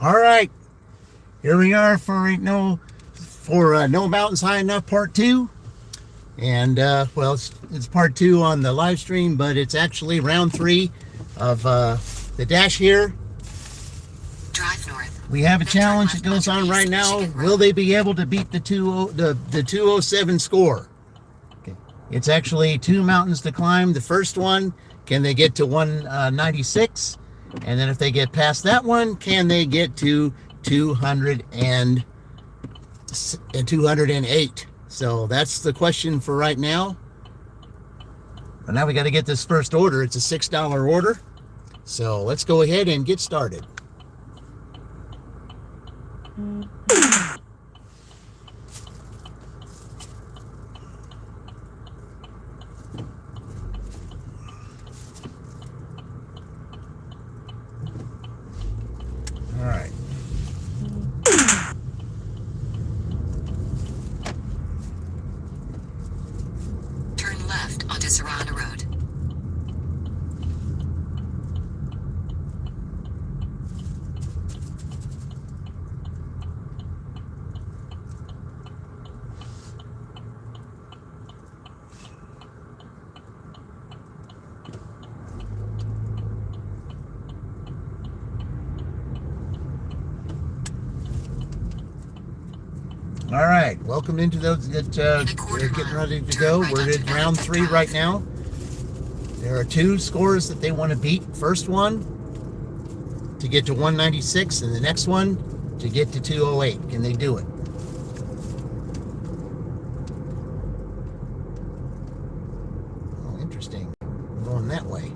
All right, here we are for No Mountains High Enough Part 2. And, it's Part 2 on the live stream, but it's actually round 3 of the dash here. Drive north. We have a challenge that goes on right now. Will they be able to beat the 207 score? Okay. It's actually 2 mountains to climb. The first one, can they get to 196? And then if they get past that one, can they get to 208? So that's the question for right now. But now we got to get this first order. It's a $6 order. So let's go ahead and get started. All right. Turn left onto Serrano Road. All right, welcome into those that are getting ready to go. We're at round 3 right now. There are 2 scores that they want to beat. First one to get to 196, and the next one to get to 208. Can they do it? Oh, interesting. I'm going that way.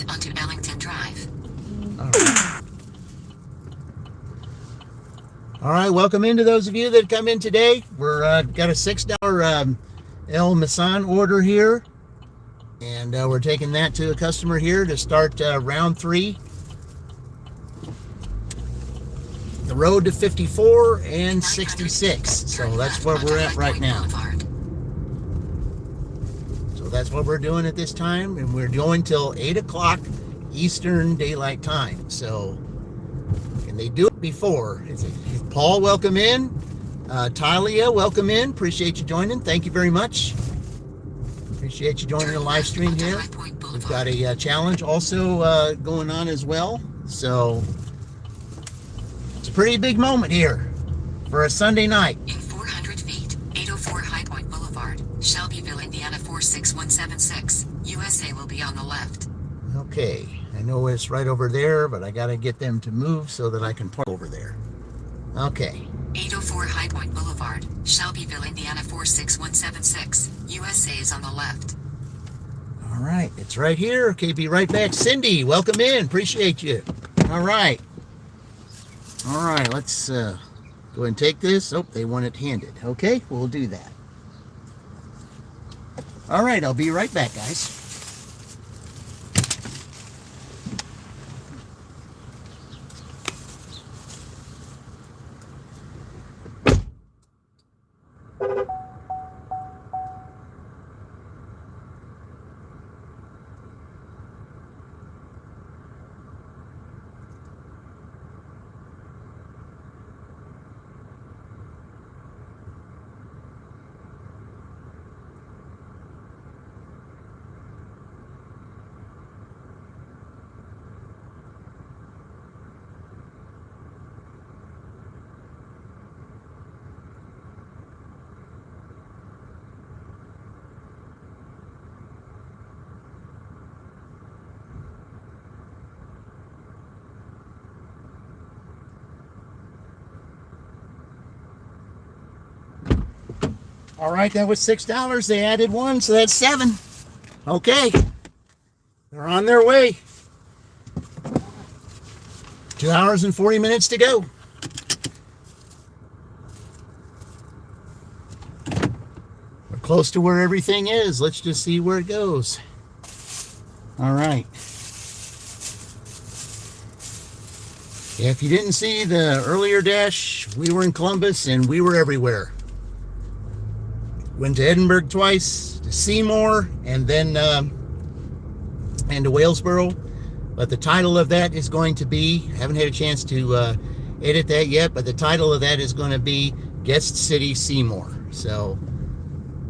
Onto Ellington Drive. All right, welcome into those of you that come in today. We're got a $6 El Masan order here, and we're taking that to a customer here to start round 3. The road to 54 and 66. So that's where we're at right now. That's what we're doing at this time, and we're going till 8 o'clock Eastern Daylight Time. So, can they do it before? Paul, welcome in. Talia, welcome in. Appreciate you joining. Thank you very much. Appreciate you joining the live stream here. We've got a challenge also going on as well. So, it's a pretty big moment here for a Sunday night. In 400 feet, 804 High Point Boulevard, Shelbyville, Indiana 46176. USA will be on the left. Okay, I know it's right over there, but I got to get them to move so that I can park over there. Okay. 804 High Point Boulevard, Shelbyville, Indiana 46176. USA is on the left. All right, it's right here. Okay, be right back. Cindy, welcome in. Appreciate you. All right. All right, let's go ahead and take this. Oh, they want it handed. Okay, we'll do that. All right, I'll be right back, guys. All right, that was $6. They added 1, so that's 7. Okay, they're on their way. 2 hours and 40 minutes to go. We're close to where everything is. Let's just see where it goes. All right. If you didn't see the earlier dash, we were in Columbus and we were everywhere. Went to Edinburgh twice, to Seymour, and then and to Walesboro. But the title of that is going to be, I haven't had a chance to edit that yet, but the title of that is going to be Guest City Seymour. So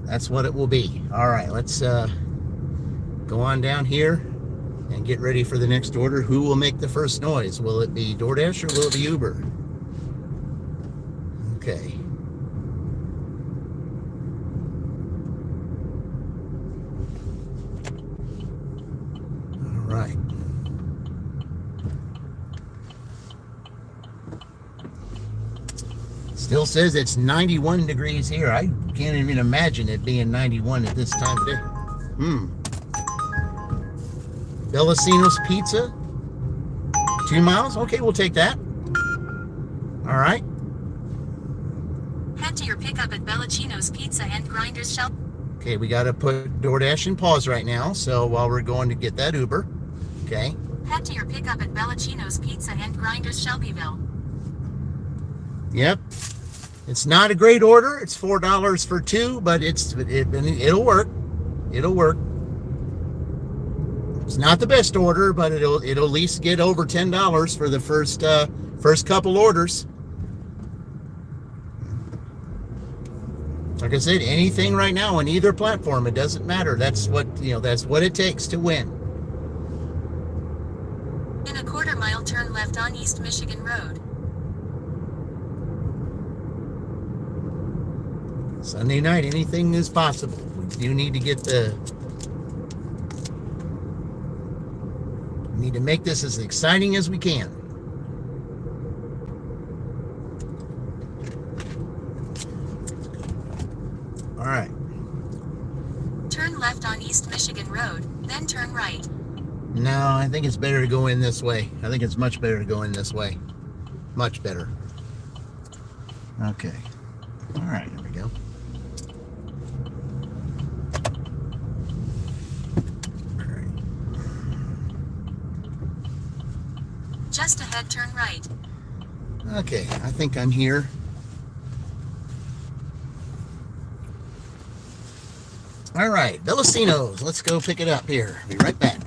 that's what it will be. All right, let's go on down here and get ready for the next order. Who will make the first noise? Will it be DoorDash or will it be Uber? Okay. All right. Still says it's 91 degrees here. I can't even imagine it being 91 at this time of day. Bellacino's Pizza. 2 miles? Okay, we'll take that. All right. Head to your pickup at Bellacino's Pizza and Grinders Shell. Okay, we got to put DoorDash in pause right now. So while we're going to get that Uber. Okay. Head to your pickup at Bellacino's Pizza and Grinders Shelbyville. Yep. It's not a great order. It's $4 for two, but it'll work. It'll work. It's not the best order, but it'll at least get over $10 for the first couple orders. Like I said, anything right now on either platform, it doesn't matter. That's what it takes to win. In a quarter-mile, turn left on East Michigan Road. Sunday night, anything is possible. We do need to need to make this as exciting as we can. All right. Turn left on East Michigan Road, then turn right. No, I think it's better to go in this way. I think it's much better to go in this way. Much better. Okay. All right, there we go. Just ahead, turn right. Okay, I think I'm here. All right, Bellacino's. Let's go pick it up here. Be right back.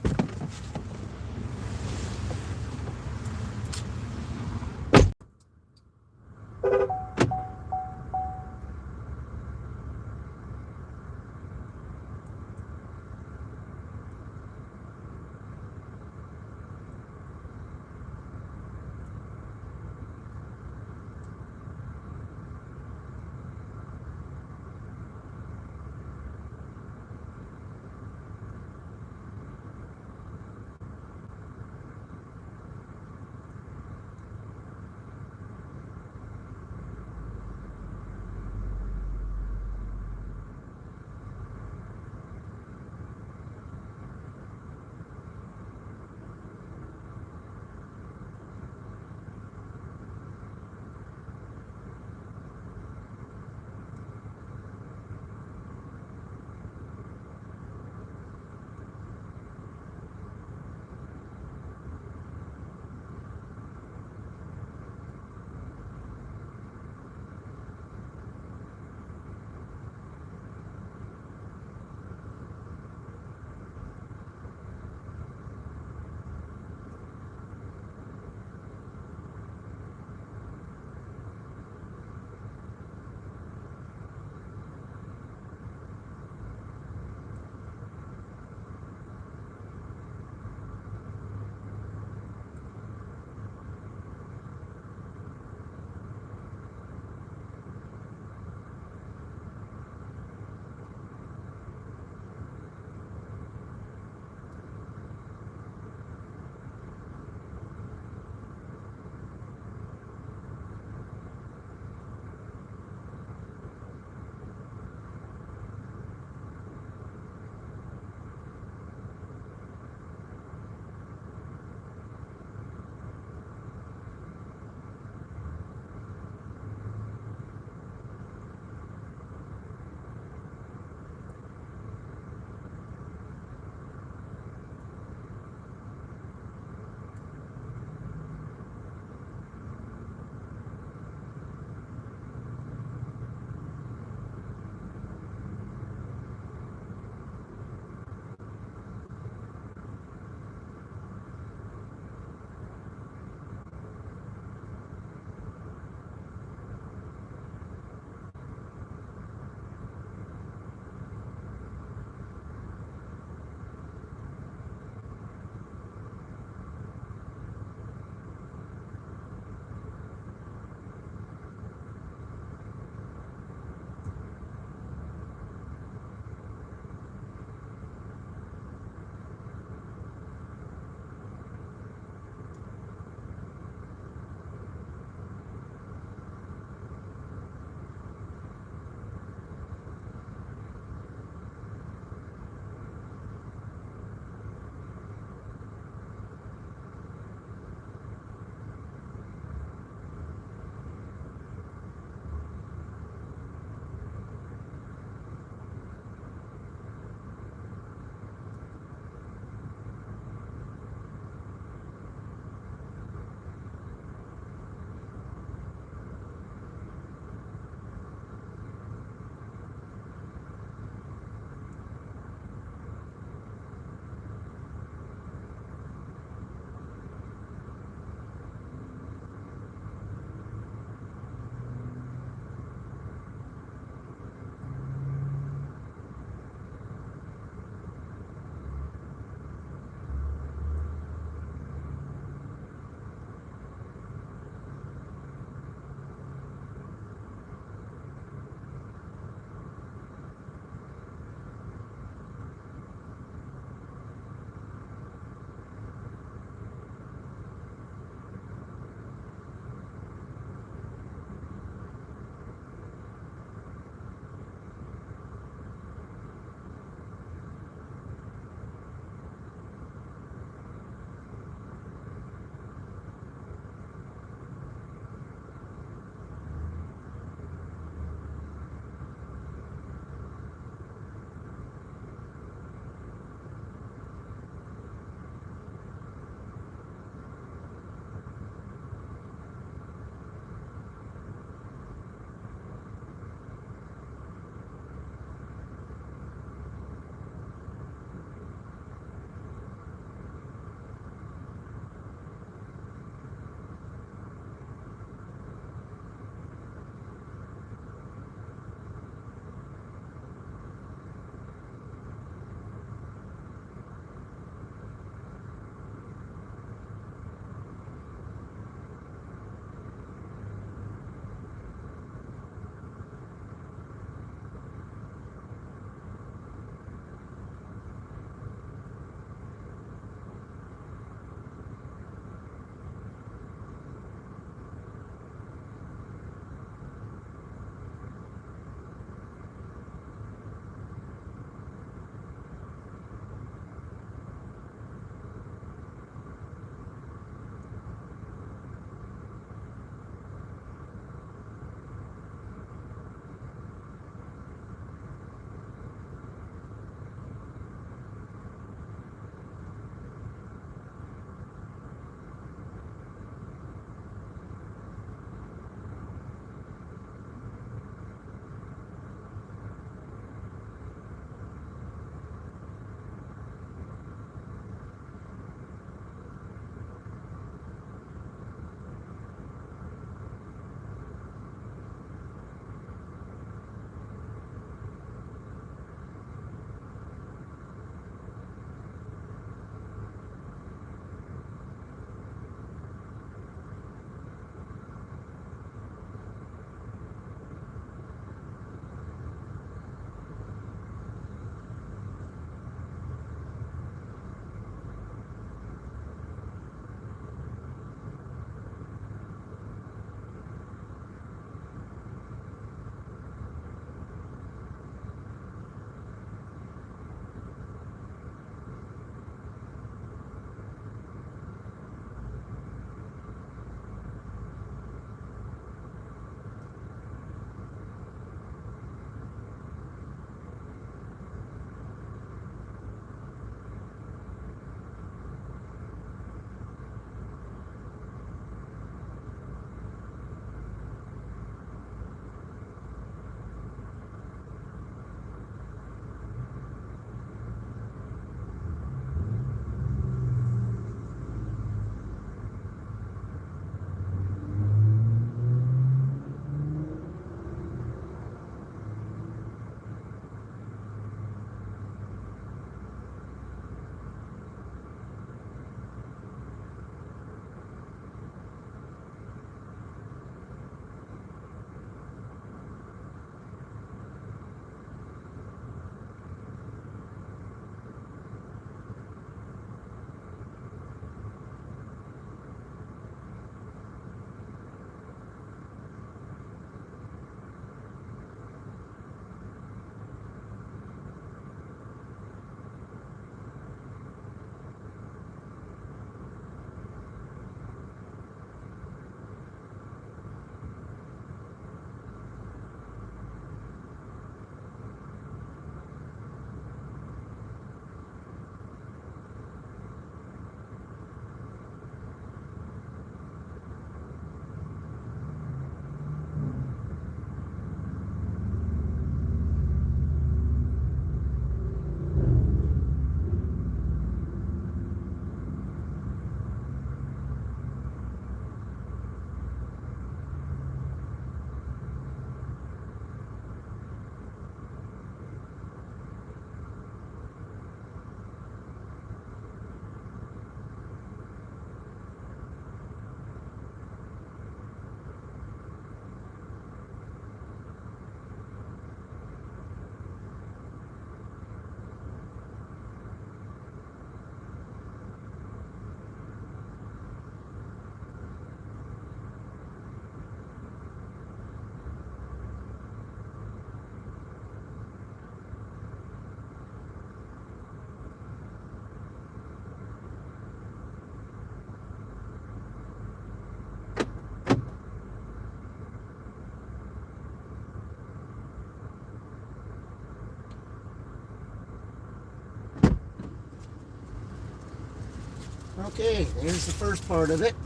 Okay, there's the first part of it.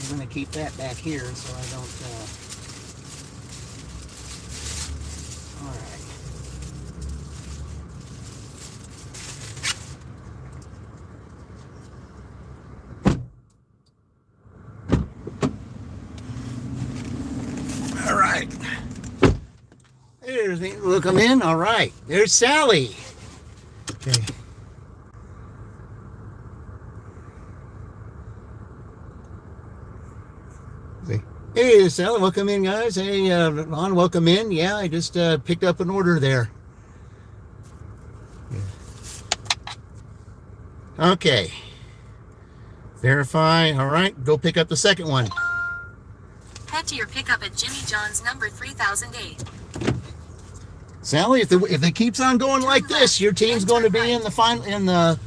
I'm going to keep that back here so I don't. All right. All right. There's the look them in. All right. There's Sally. Okay. Hey, Sally, welcome in, guys. Hey, Ron, welcome in. Yeah, I just picked up an order there. Yeah. Okay. Verify. All right, go pick up the second one. Head to your pickup at Jimmy John's number 3008. Sally, if it keeps on going like this, your team's going to be in the final in the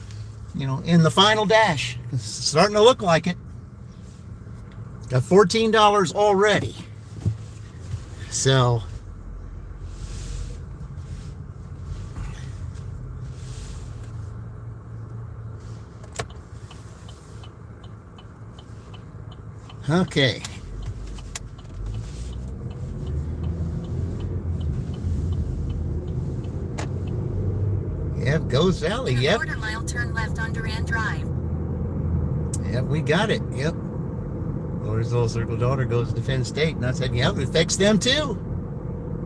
final dash. It's starting to look like it. Got $14 already. So okay. Yep, go Sally. Yep. Quarter mile, turn left on Durand Drive. Yep, we got it. Yep. Laura's little circle daughter goes to Penn State, and I said, "Yep, it affects them too."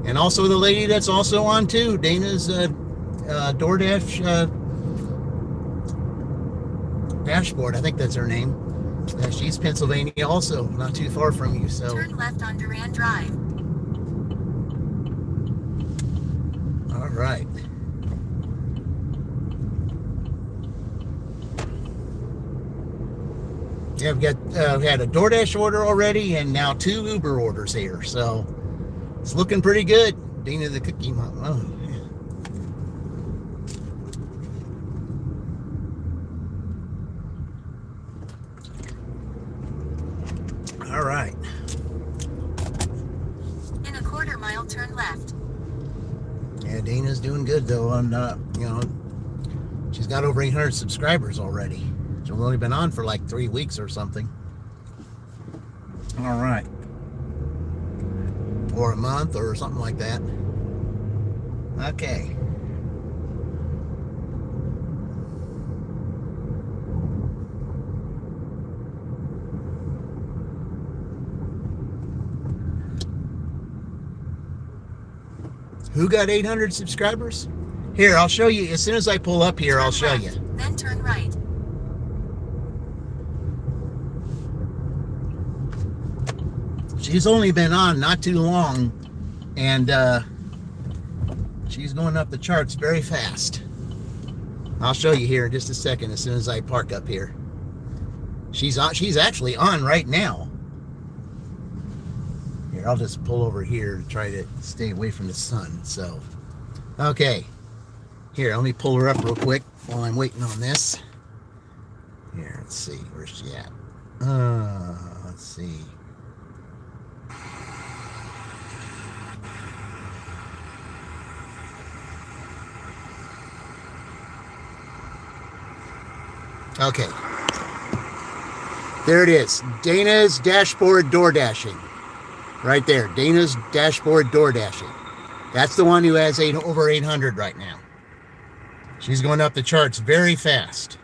And also the lady that's also on too, Dana's DoorDash dashboard. I think that's her name. She's Pennsylvania, also not too far from you. So turn left on Durand Drive. All right. Yeah, we had a DoorDash order already, and now 2 Uber orders here. So it's looking pretty good. Dana the cookie mom. Oh, yeah. All right. In a quarter mile, turn left. Yeah, Dana's doing good though. On she's got over 800 subscribers already. She's only been on for like 3 weeks or something. All right. Or a month or something like that. Okay. Who got 800 subscribers? Here, I'll show you. As soon as I pull up here, I'll show you. Then turn right. She's only been on not too long, and she's going up the charts very fast. I'll show you here in just a second as soon as I park up here. She's actually on right now. Here, I'll just pull over here to try to stay away from the sun. So, okay. Here, let me pull her up real quick while I'm waiting on this. Here, let's see. Where's she at? Let's see. Okay. There it is. Dana's dashboard door dashing. Right there. Dana's dashboard door dashing. That's the one who has over 800 right now. She's going up the charts very fast.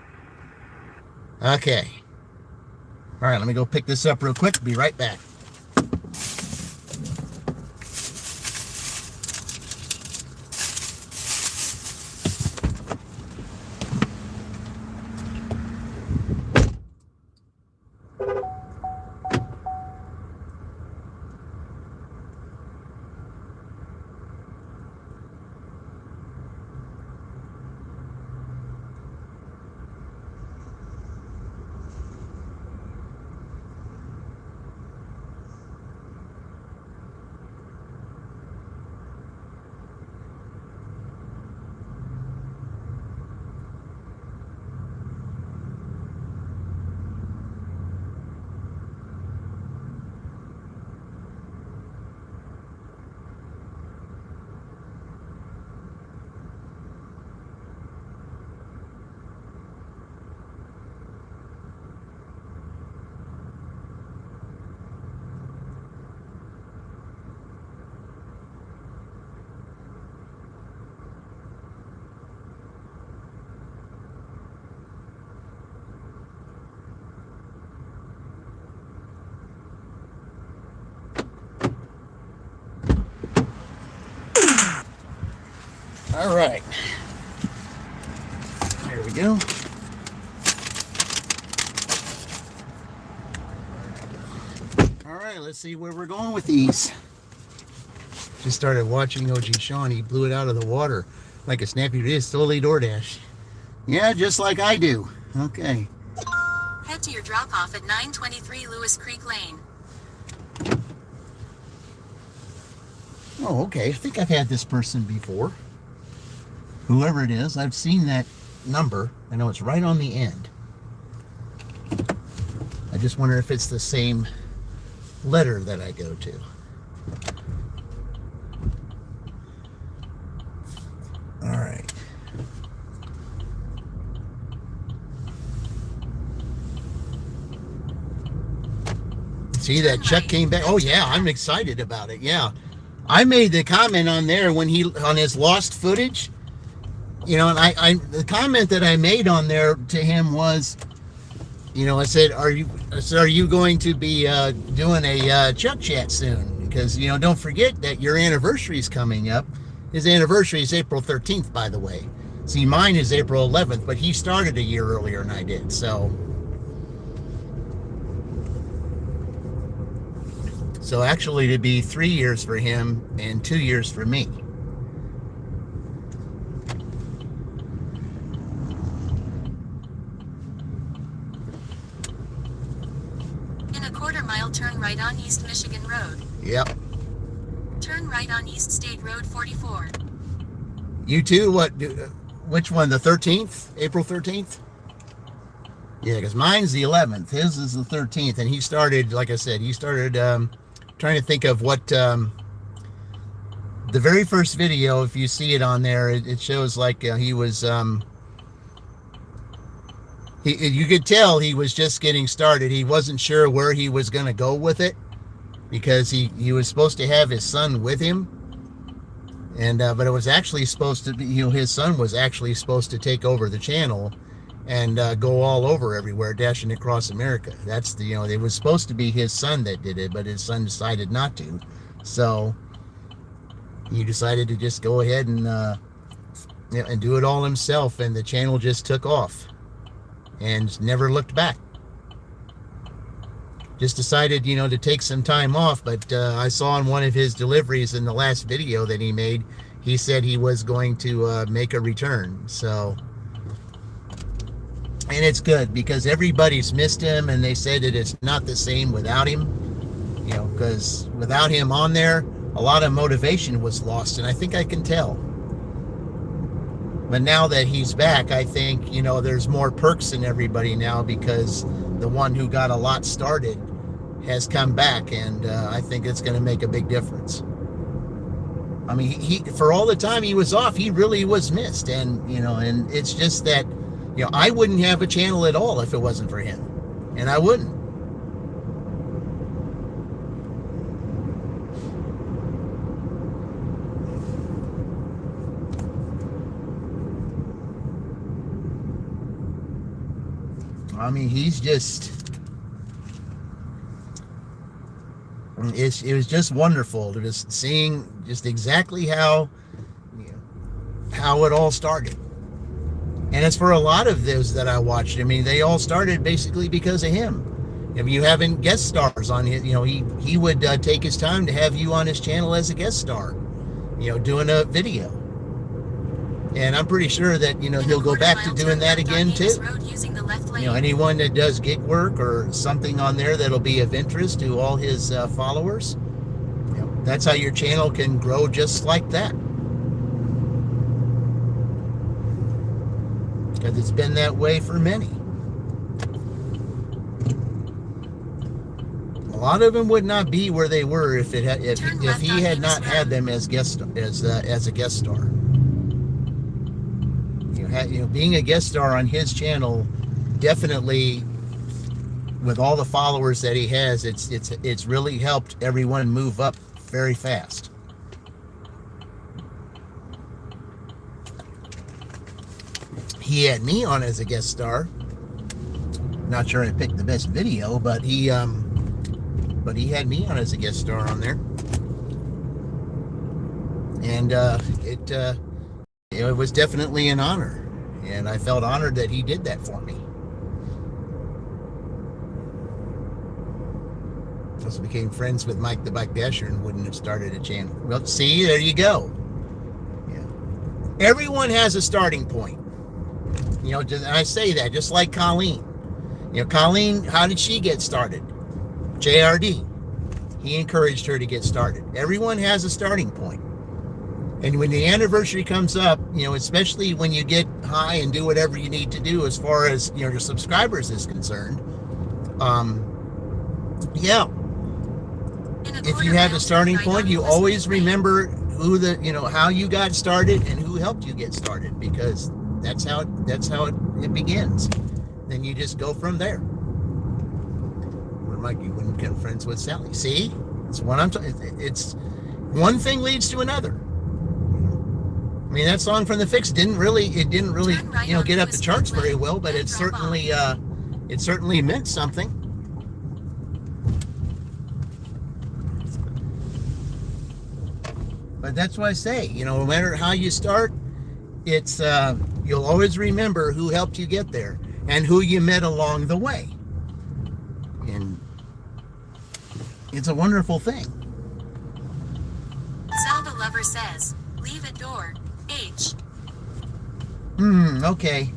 Okay. All right, let me go pick this up real quick. Be right back. All right. There we go. All right, let's see where we're going with these. Just started watching OG Sean. He blew it out of the water like a snappy wrist. Totally DoorDash. Yeah, just like I do. Okay. Head to your drop-off at 923 Lewis Creek Lane. Oh, okay. I think I've had this person before. Whoever it is, I've seen that number. I know it's right on the end. I just wonder if it's the same letter that I go to. All right. See, that check came back. Oh yeah, I'm excited about it. Yeah. I made the comment on there when on his lost footage, and the comment that I made on there to him was, I said, are you going to be doing a Chuck chat soon? Because, don't forget that your anniversary is coming up. His anniversary is April 13th, by the way. See, mine is April 11th, but he started a year earlier than I did. So actually it'd be 3 years for him and 2 years for me. In a quarter-mile, turn right on East Michigan Road. Yep. Turn right on East State Road 44. You too? Which one? The 13th? April 13th? Yeah, because mine's the 11th. His is the 13th. And he started, like I said, trying to think of what the very first video, if you see it on there, it shows like he was you could tell he was just getting started. He wasn't sure where he was going to go with it, because he was supposed to have his son with him, and but it was actually supposed to be, his son was actually supposed to take over the channel and go all over everywhere, dashing across America. That's it was supposed to be his son that did it, but his son decided not to. So he decided to just go ahead and do it all himself, and the channel just took off and never looked back. Just decided, to take some time off, but I saw in one of his deliveries in the last video that he made, he said he was going to make a return. So, and it's good, because everybody's missed him, and they said that it's not the same without him, because without him on there, a lot of motivation was lost, and I think I can tell. But now that he's back, I think, there's more perks in everybody now, because the one who got a lot started has come back, and I think it's going to make a big difference. I mean, he for all the time he was off, he really was missed, and and it's just that I wouldn't have a channel at all if it wasn't for him, and I wouldn't. I mean, he's just, it was just wonderful to just seeing just exactly how it all started. And as for a lot of those that I watched, I mean, they all started basically because of him. If you having guest stars on his, he would take his time to have you on his channel as a guest star, doing a video. And I'm pretty sure that, he'll go back to doing that again too. Anyone that does gig work or something on there that'll be of interest to all his followers, that's how your channel can grow just like that. Because it's been that way for many. A lot of them would not be where they were if he had not had them as a guest star. Being a guest star on his channel, definitely, with all the followers that he has, it's really helped everyone move up very fast. He had me on as a guest star. Not sure I picked the best video, but he had me on as a guest star on there, and it was definitely an honor, and I felt honored that he did that for me. Also became friends with Mike the Bike Dasher and wouldn't have started a channel. Well, see, there you go. Yeah. Everyone has a starting point. You know, I say that just like Colleen. You know, Colleen, how did she get started? JRD. He encouraged her to get started. Everyone has a starting point. And when the anniversary comes up, you know, especially when you get high and do whatever you need to do as far as, you know, your subscribers is concerned, yeah. If you have a starting point, you always remember who the, you know, how you got started and who helped you get started, because that's how it begins. Then you just go from there. Or Mike, you wouldn't become friends with Sally. See, it's what I'm talking. It's one thing leads to another. I mean, that song from the Fix didn't really, you know, get up the charts very well, but it certainly meant something. But that's why I say, you know, no matter how you start, it's you'll always remember who helped you get there and who you met along the way. And it's a wonderful thing. Zelda Lover says, leave at door H. Okay.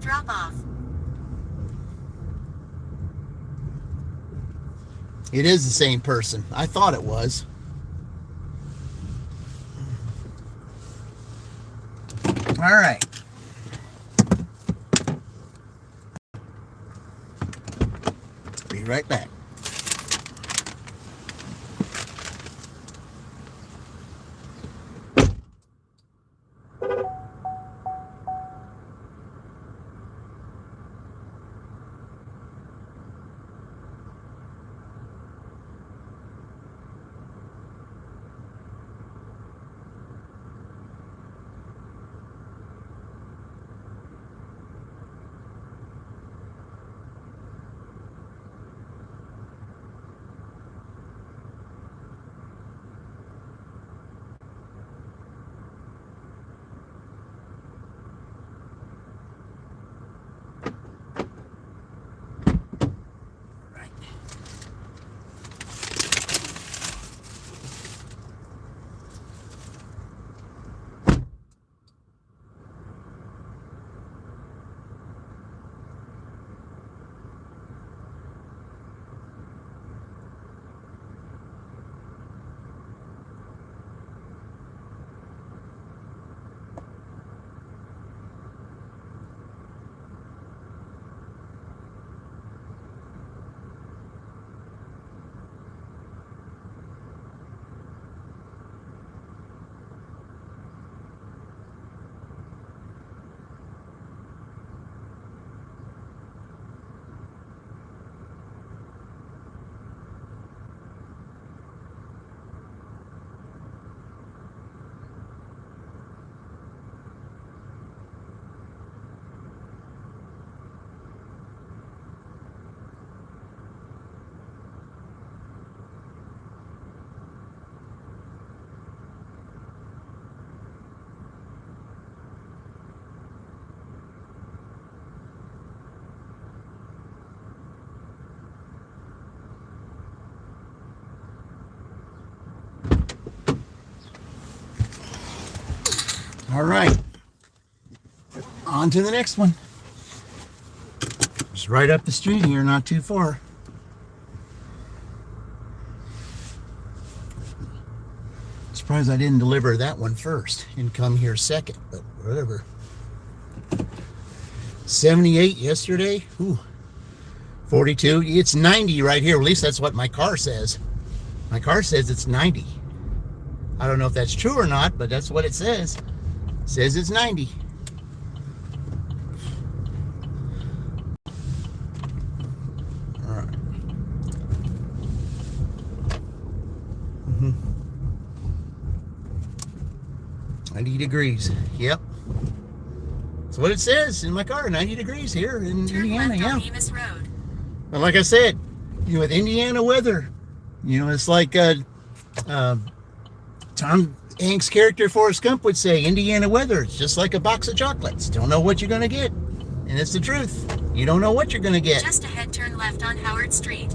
Drop off. It is the same person. I thought it was. All right. Be right back. All right, on to the next one. Just right up the street here, not too far. Surprised I didn't deliver that one first and come here second, but whatever. 78 yesterday. Ooh. 42. It's 90 right here. At least that's what my car says. My car says it's 90. I don't know if that's true or not, but that's what it says. It says it's 90. All right. 90 degrees. Yep. That's what it says in my car. 90 degrees here in Indiana. Yeah. Road. And like I said, with Indiana weather, It's like Tom Hanks' character Forrest Gump would say, Indiana weather, it's just like a box of chocolates. Don't know what you're going to get. And it's the truth. You don't know what you're going to get. Just ahead, turn left on Howard Street.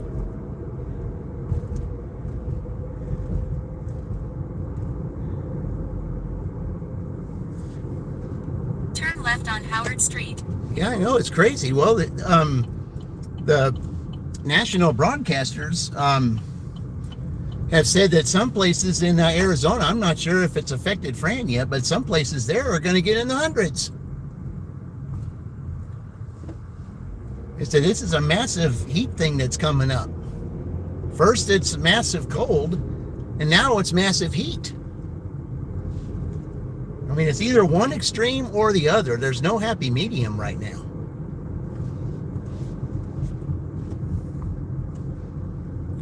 Turn left on Howard Street. Yeah, I know. It's crazy. Well, the national broadcasters have said that some places in Arizona, I'm not sure if it's affected Fran yet, but some places there are going to get in the hundreds. They said this is a massive heat thing that's coming up. First, it's massive cold, and now it's massive heat. I mean, it's either one extreme or the other. There's no happy medium right now.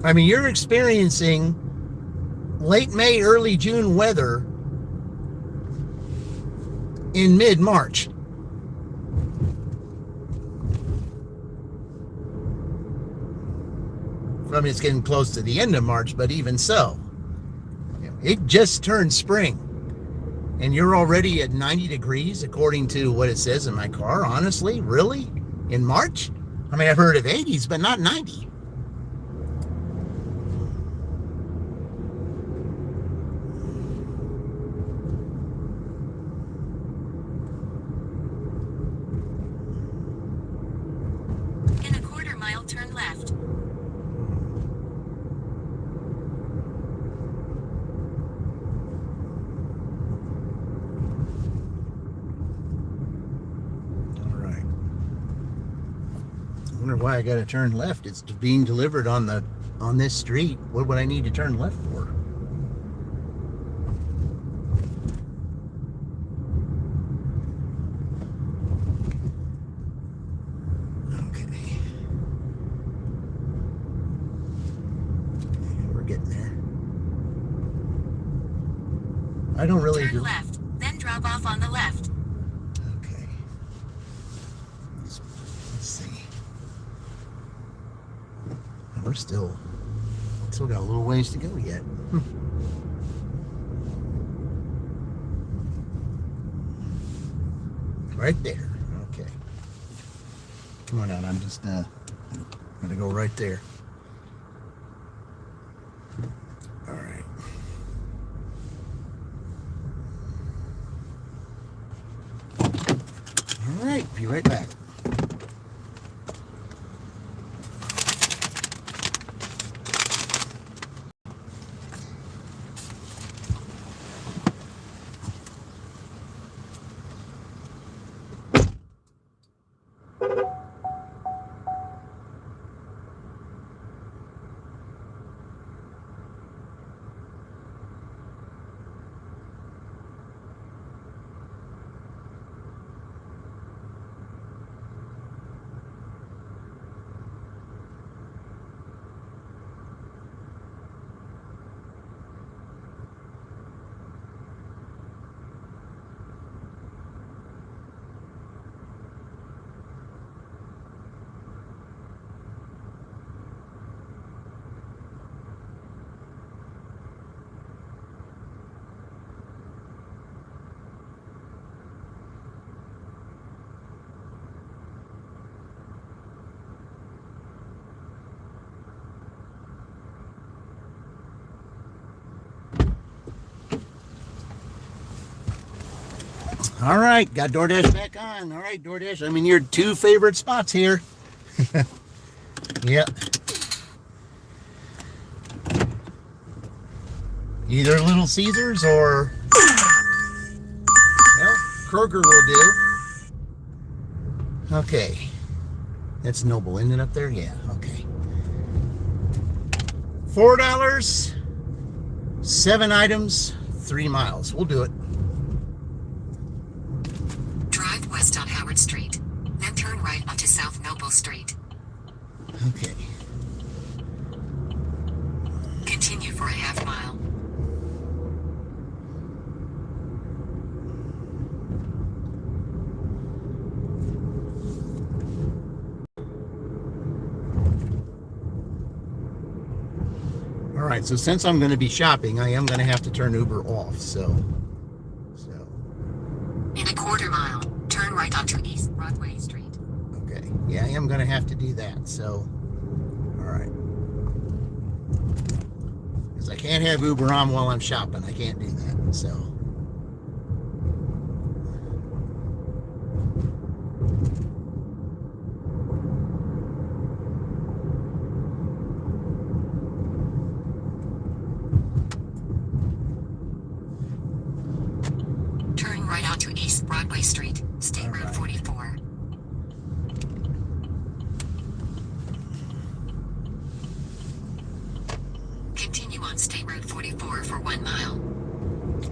I mean, you're experiencing late May, early June weather in mid-March. I mean, it's getting close to the end of March, but even so, it just turned spring. And you're already at 90 degrees, according to what it says in my car. Honestly, really? In March? I mean, I've heard of 80s, but not 90. In a quarter-mile, turn left. I wonder why I got to turn left. It's being delivered on this street. What would I need to turn left for? Okay. We're getting there. I don't really Turn left, then drop off on the left. Okay. Let's see. We're still got a little ways to go yet. Right there. Okay. Come on out. I'm just gonna go right there. All right. All right. Be right back. All right, got DoorDash back on. All right, DoorDash, I'm in your two favorite spots here. Yep. Either Little Caesars or, well, Kroger will do. Okay. That's Noble, isn't it, up there? Yeah, okay. $4, 7 items, 3 miles. We'll do it. Drive west on Howard Street, then turn right onto South Noble Street. Okay. Continue for a half mile. All All right, so since I'm going to be shopping, I am going to have to turn Uber off. So. In a quarter mile, turn right onto East Broadway Street. Okay, yeah, I am going to have to do that. So, all right. Because I can't have Uber on while I'm shopping. I can't do that. So. Turn right onto East Broadway Street, State Road 44. Continue on State Road 44 for 1 mile.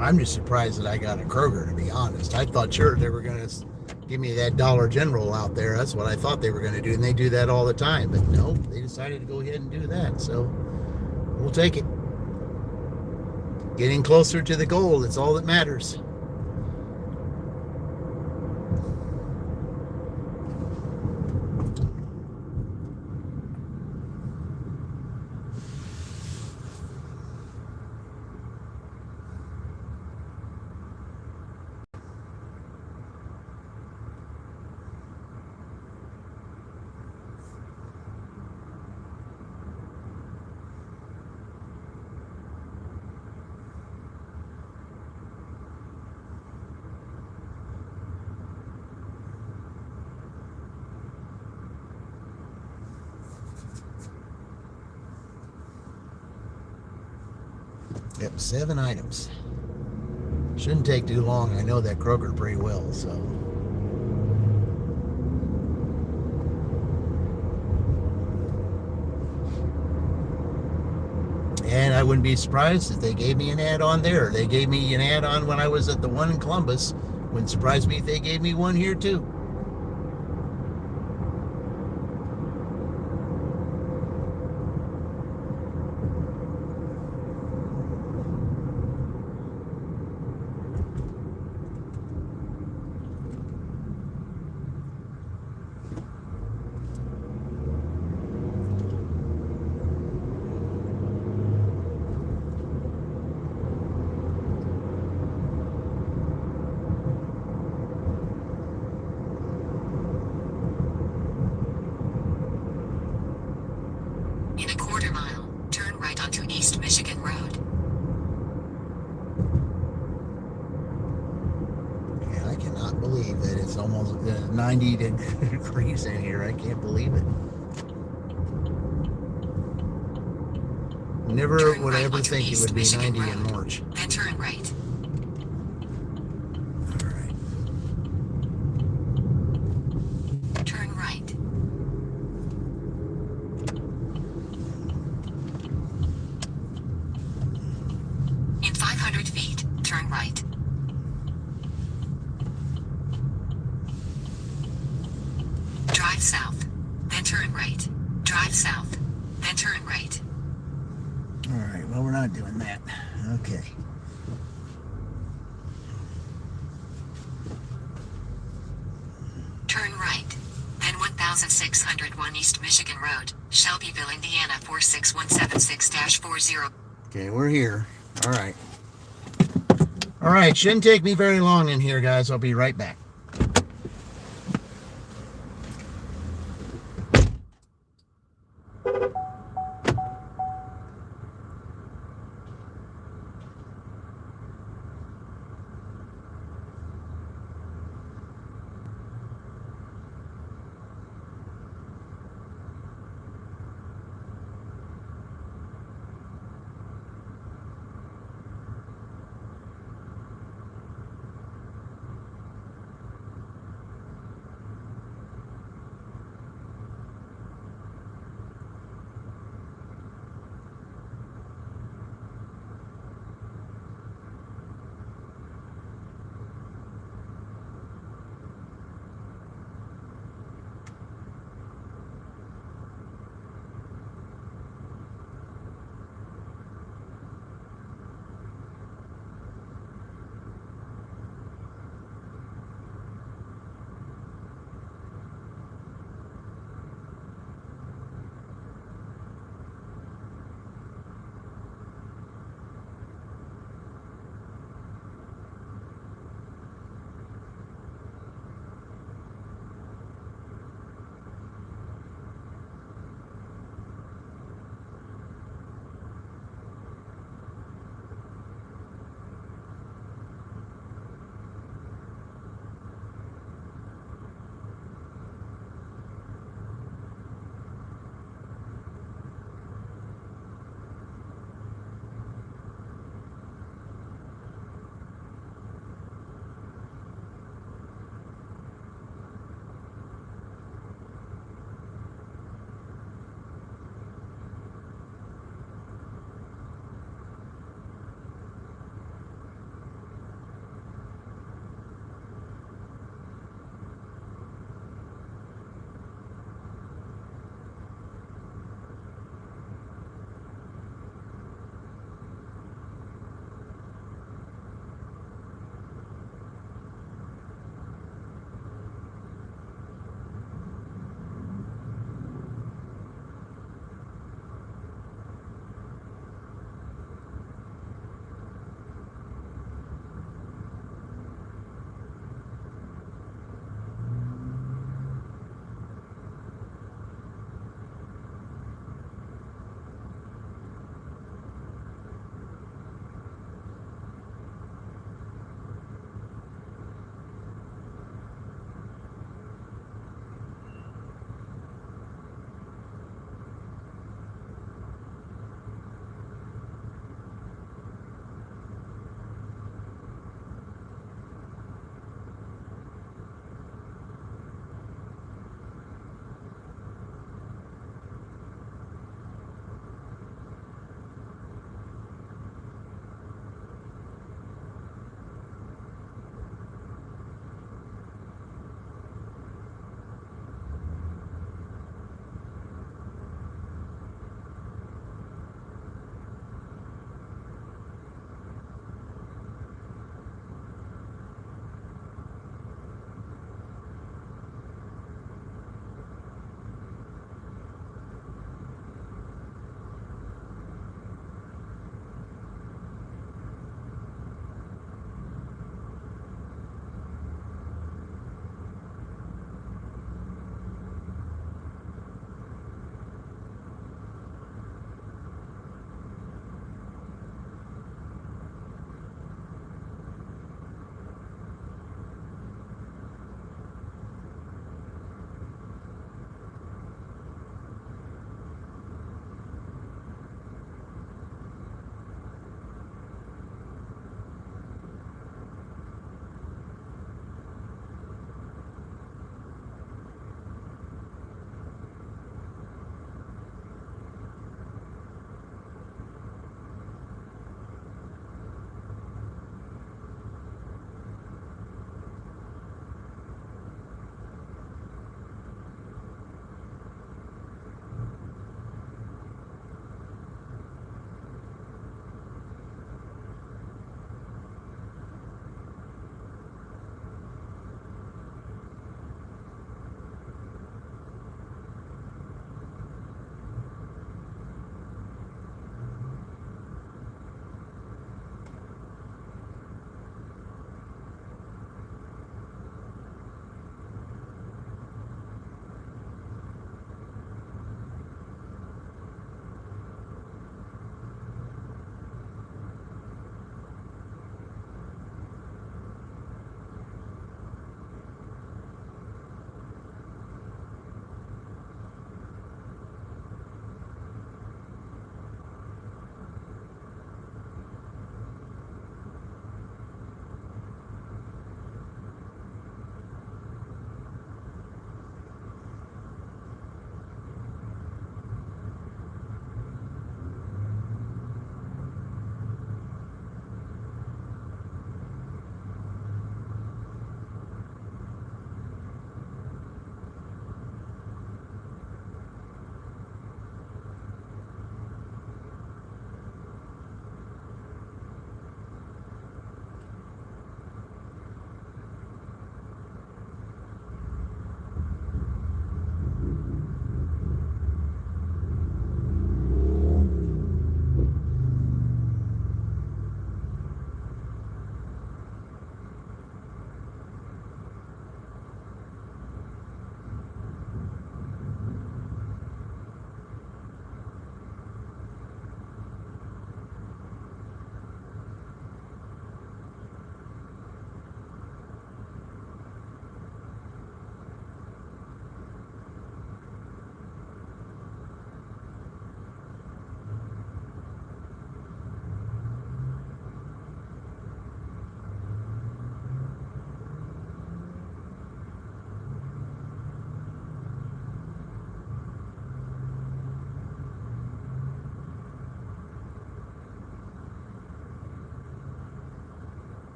I'm just surprised that I got a Kroger, to be honest. I thought sure they were going to give me that Dollar General out there. That's what I thought they were going to do, and they do that all the time. But no, they decided to go ahead and do that. So we'll take it. Getting closer to the goal, that's all that matters. Yep, 7 items. Shouldn't take too long. I know that Kroger pretty well, so. And I wouldn't be surprised if they gave me an ad on there. They gave me an ad on when I was at the one in Columbus. Wouldn't surprise me if they gave me one here too. In a quarter mile, turn right onto East Michigan Road. Yeah, I cannot believe that it's almost 90 degrees in here. I can't believe it. Never Turn would I right ever onto think it East would be Michigan 90 in Road. March. Then turn right. All right. Turn right. In 500 feet, turn right. Drive south, then turn right. Drive south, then turn right. All right, well, we're not doing that. Okay. Turn right. Then 1601 East Michigan Road, Shelbyville, Indiana 46176-40. Okay, we're here. All right. All right, shouldn't take me very long in here, guys. I'll be right back.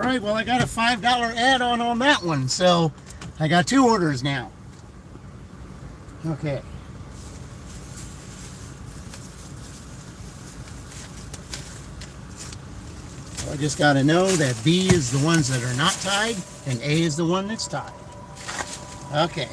right, well, I got a $5 add-on on that one, so I got 2 orders now. Okay. So I just got to know that B is the ones that are not tied, and A is the one that's tied. Okay.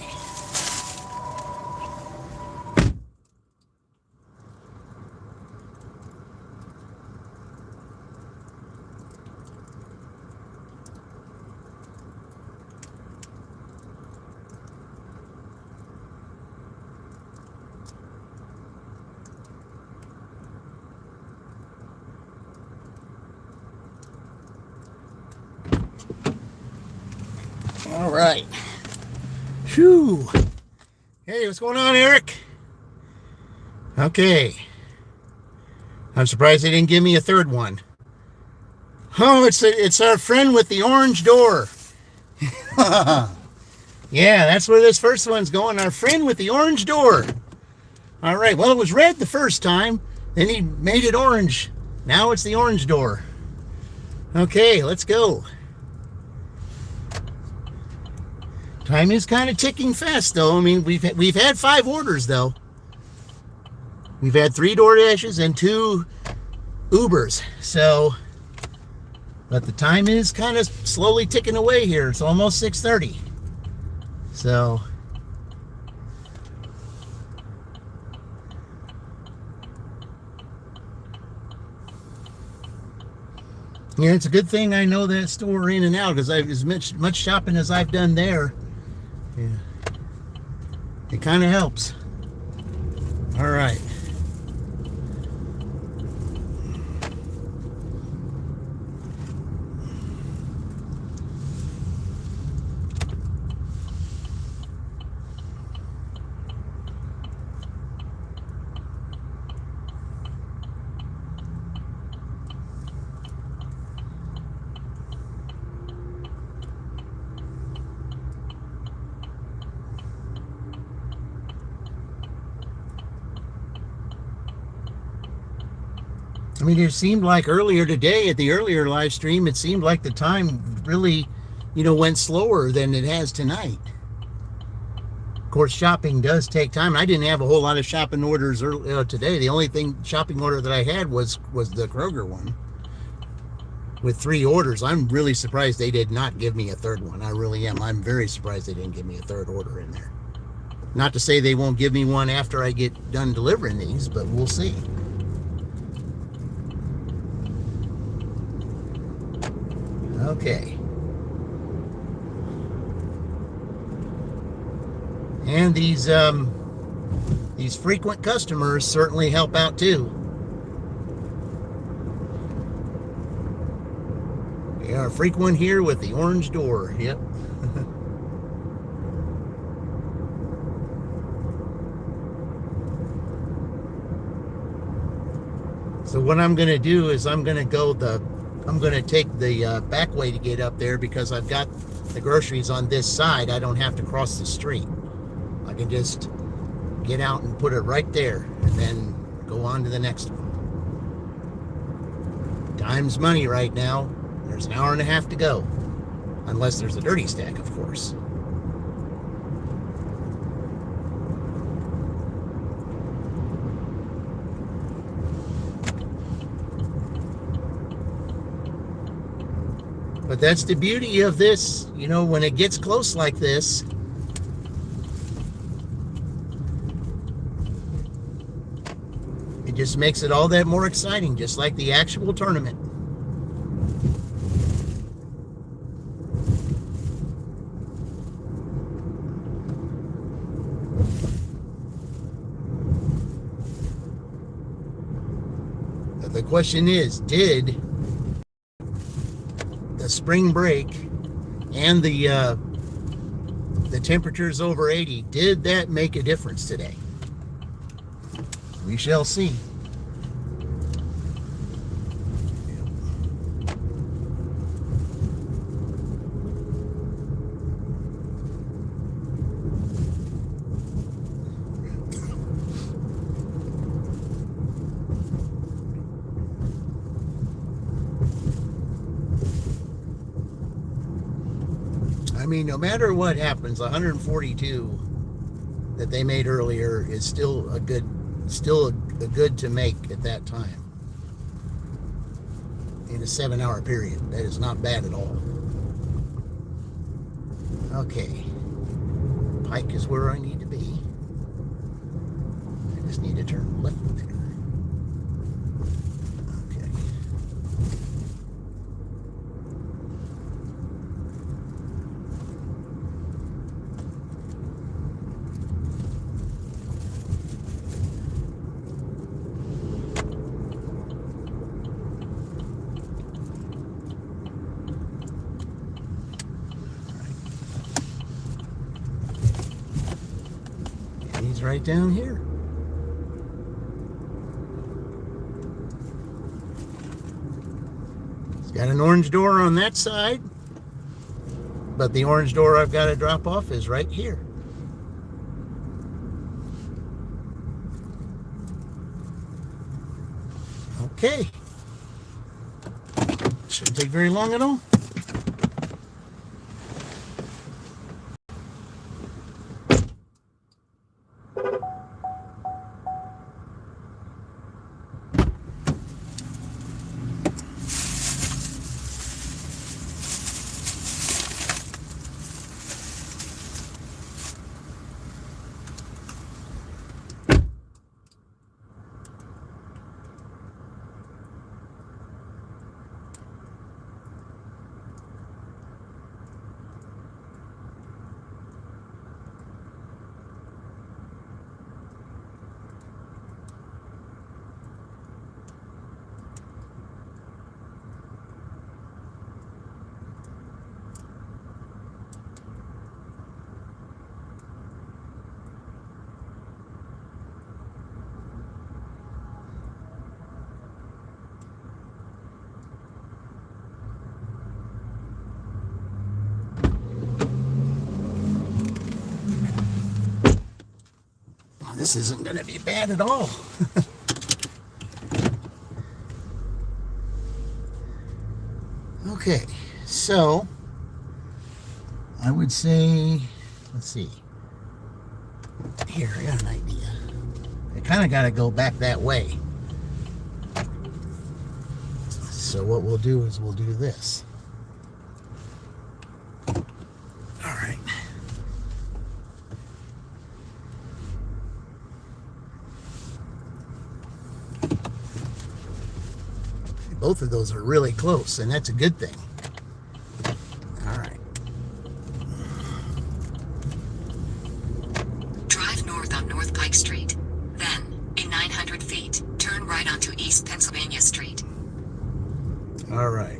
All right. Phew. Hey, what's going on, Eric? Okay. I'm surprised they didn't give me a third one. Oh, it's our friend with the orange door. Yeah, that's where this first one's going. Our friend with the orange door. All right. Well, it was red the first time. Then he made it orange. Now it's the orange door. Okay, let's go. Time is kind of ticking fast, though. I mean, we've had 5 orders, though. We've had 3 DoorDashes and 2 Ubers. So, but the time is kind of slowly ticking away here. It's almost 6:30. So, yeah, it's a good thing I know that store in and out, because as much shopping as I've done there, yeah, it kind of helps. All right. I mean, it seemed like earlier today at the earlier live stream, it seemed like the time really, went slower than it has tonight. Of course, shopping does take time. I didn't have a whole lot of shopping orders today. The only shopping order that I had was the Kroger one with 3 orders. I'm really surprised they did not give me a third one. I really am. I'm very surprised they didn't give me a third order in there. Not to say they won't give me one after I get done delivering these, but we'll see. Okay. And these frequent customers certainly help out too. They are frequent here with the orange door. Yep. So what I'm going to do is I'm going to take the back way to get up there, because I've got the groceries on this side. I don't have to cross the street. I can just get out and put it right there and then go on to the next one. Time's money right now. There's an hour and a half to go. Unless there's a dirty stack, of course. But that's the beauty of this, when it gets close like this, it just makes it all that more exciting, just like the actual tournament. But the question is, did the spring break and the temperatures over 80, did that make a difference today? We shall see. I mean, no matter what happens, 142 that they made earlier is still a good to make at that time in a 7-hour period. That is not bad at all. Okay, Pike is where I need to be. I just need to turn left there. Okay. He's right down here. It's got an orange door on that side, but the orange door I've got to drop off is right here. Okay. Shouldn't take very long at all. This isn't going to be bad at all. Okay, so I would say, let's see. Here, I got an idea. I kind of got to go back that way. So what we'll do is we'll do this. All right. Both of those are really close, and that's a good thing. All right. Drive north on North Pike Street. Then, in 900 feet, turn right onto East Pennsylvania Street. All right.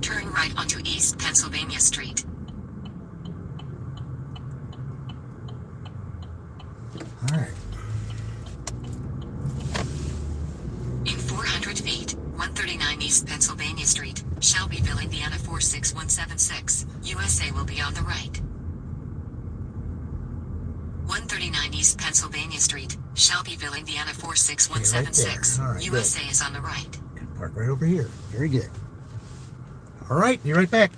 Turn right onto East Pennsylvania Street. All right. In 400 feet, 139 East Pennsylvania Street, Shelbyville, Indiana 46176, USA will be on the right. 139 East Pennsylvania Street, Shelbyville, Indiana 46176, All right, USA good. is on the right. Park right over here. Very good. All right, be right back.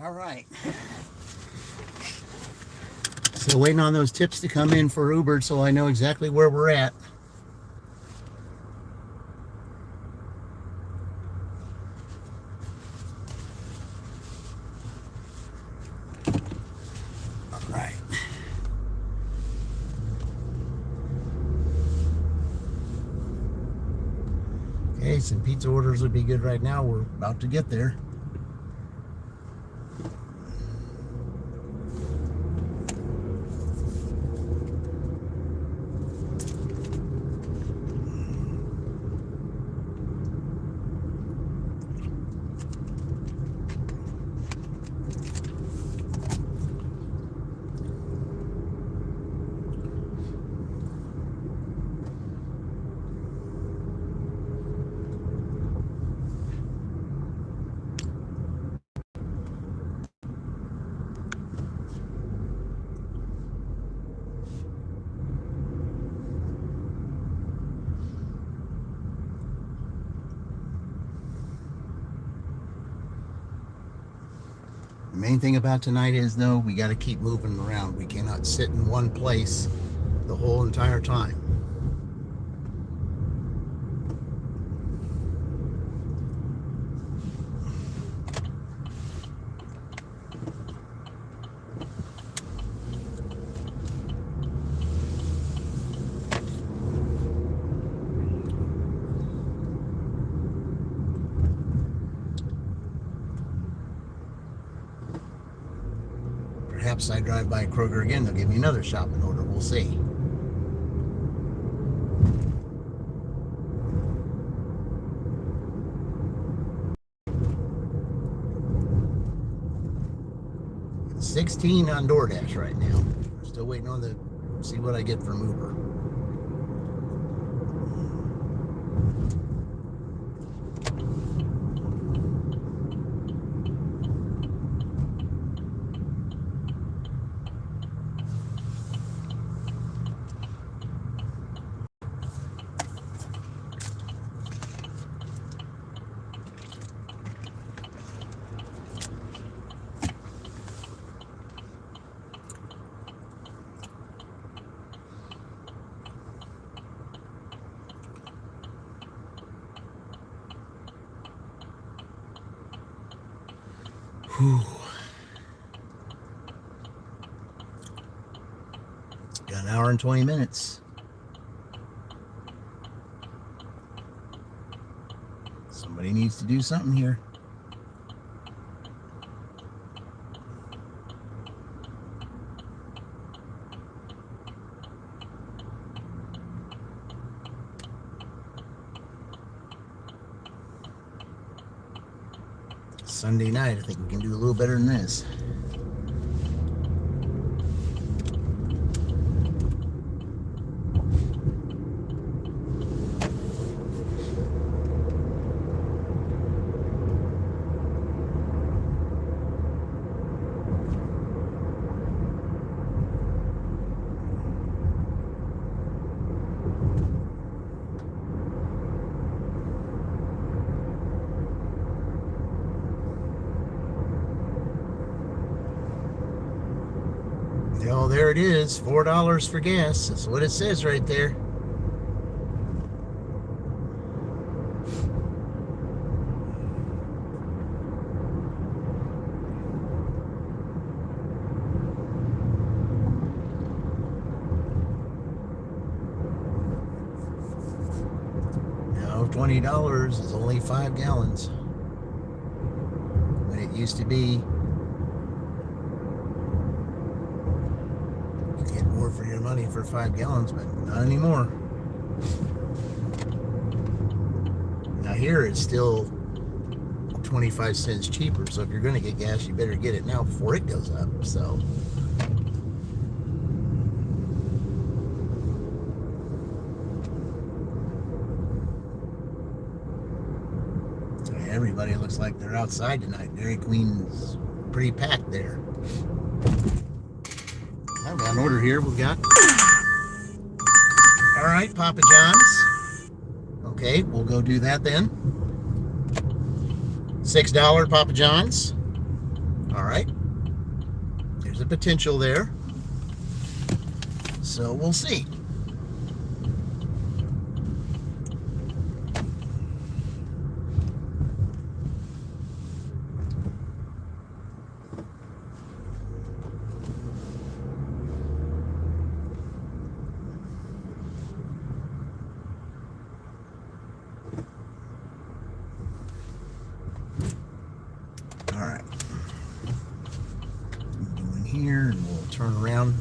All right. So waiting on those tips to come in for Uber so I know exactly where we're at. All right. Okay, some pizza orders would be good right now. We're about to get there. The main thing about tonight is, though, we got to keep moving around. We cannot sit in one place the whole entire time. Perhaps I drive by Kroger again, they'll give me another shopping order. We'll see. It's 16 on DoorDash right now. I'm still waiting on the see what I get from Uber. Whew. Got an hour and 20 minutes. Somebody needs to do something here. Sunday night, I think we can do a little better than this. Oh, there it is, $4 for gas. That's what it says right there. Now $20 is only 5 gallons. When it used to be for your money for 5 gallons, but not anymore. Now here it's still 25 cents cheaper, so if you're going to get gas, you better get it now before it goes up. So everybody looks like they're outside tonight. Dairy Queen's pretty packed there. I've got an order here. We got. All right, Papa John's. Okay, we'll go do that then. $6 Papa John's. All right. There's a potential there. So we'll see. All right. We'll go in here and we'll turn around.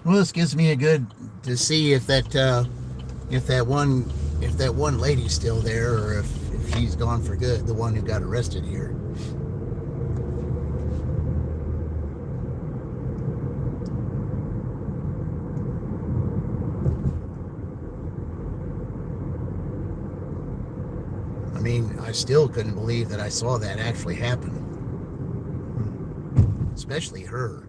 Well, this gives me a good to see if that one lady's still there, or if she's gone for good, the one who got arrested here. I mean, I still couldn't believe that I saw that actually happen, especially her.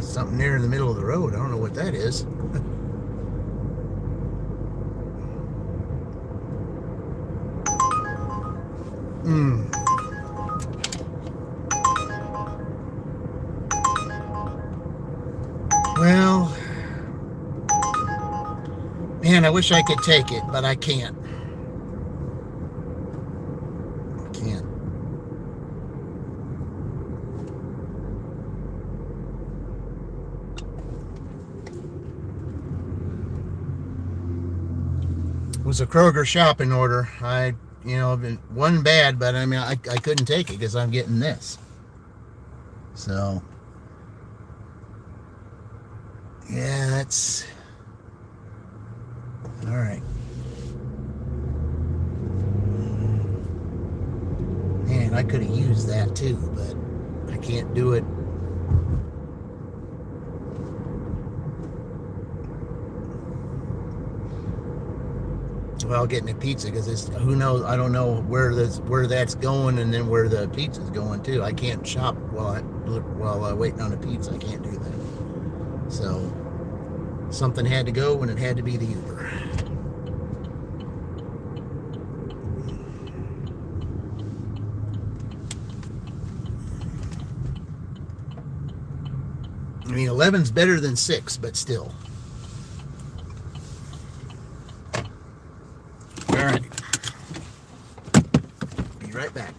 Something there in the middle of the road. I don't know what that is. Well, man, I wish I could take it, but I can't. I can't. It was a Kroger shopping order. One bad, but I mean, I couldn't take it because I'm getting this. So, yeah, that's all right. Man, I could have used that too, but I can't do it. Well, getting a pizza, because who knows? I don't know where that's going, and then where the pizza's going too. I can't shop while waiting on a pizza. I can't do that. So something had to go, and it had to be the Uber. I mean, 11's better than 6, but still. All right. Be right back.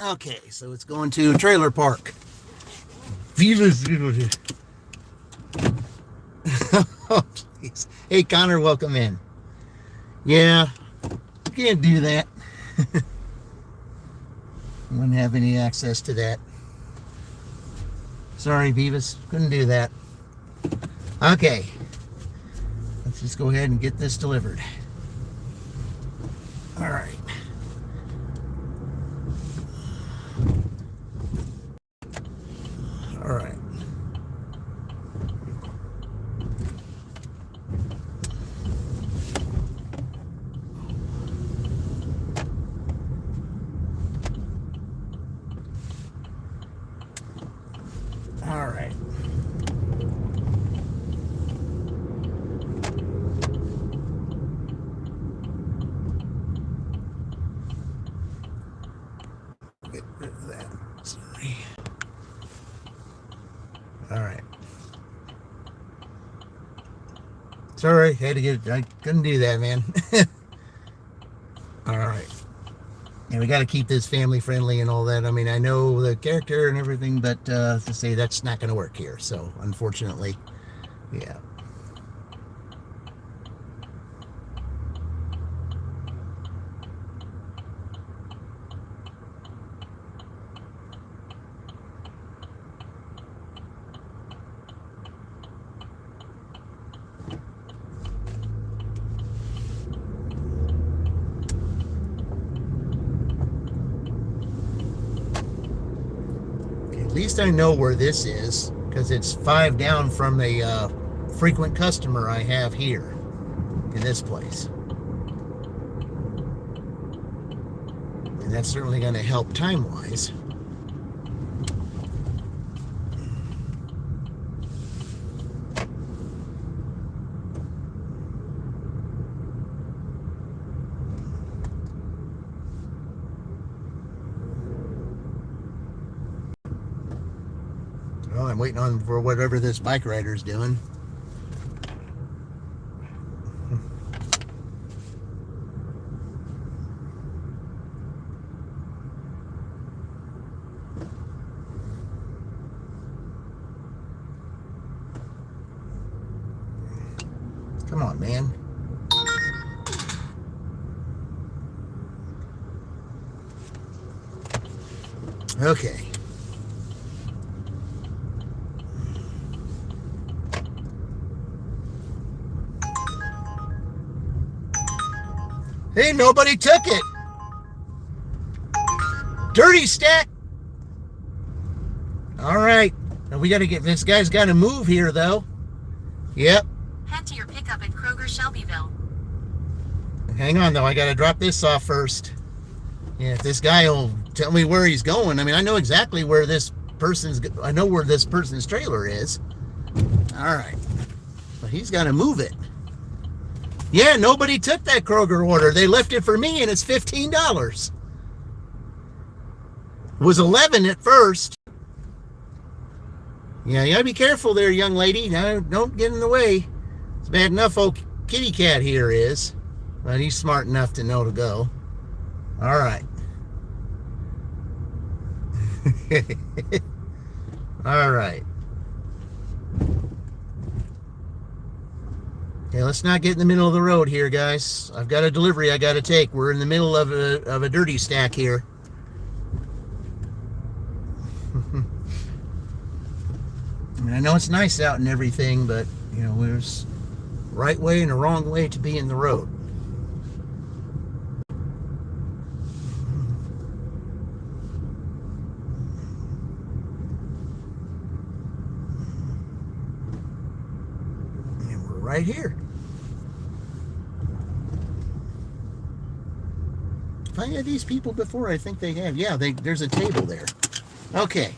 Okay, so it's going to a trailer park. Viva's. Oh, please. Hey, Connor, welcome in. Yeah, can't do that. Wouldn't have any access to that. Sorry, Beavis, couldn't do that. Okay, let's just go ahead and get this delivered. All right. All right. All right. Get rid of that. Sorry. All right. Sorry, had to get. I couldn't do that, man. All right. And we got to keep this family friendly and all that. I mean, I know the character and everything, but to say that's not going to work here. So, unfortunately, yeah. At least I know where this is because it's 5 down from a frequent customer I have here in this place. And that's certainly going to help time-wise. Well, I'm waiting on for whatever this bike rider's doing. Come on, man. Okay. Hey, nobody took it. Dirty stack. All right. Now we got to get this guy's got to move here, though. Yep. Head to your pickup at Kroger Shelbyville. Hang on, though. I got to drop this off first. Yeah, if this guy will tell me where he's going. I mean, I know exactly where this person's. I know where this person's trailer is. All right. But he's got to move it. Yeah, nobody took that Kroger order. They left it for me, and it's $15. It was $11 at first. Yeah, you gotta be careful there, young lady. Now, don't get in the way. It's bad enough old kitty cat here is, but he's smart enough to know to go. All right. All right. Okay, let's not get in the middle of the road here, guys. I've got a delivery I got to take. We're in the middle of a dirty stack here. know it's nice out and everything, but you know, there's a right way and a wrong way to be in the road. And we're right here. If I had these people before, I think they have. Yeah, there's a table there. Okay.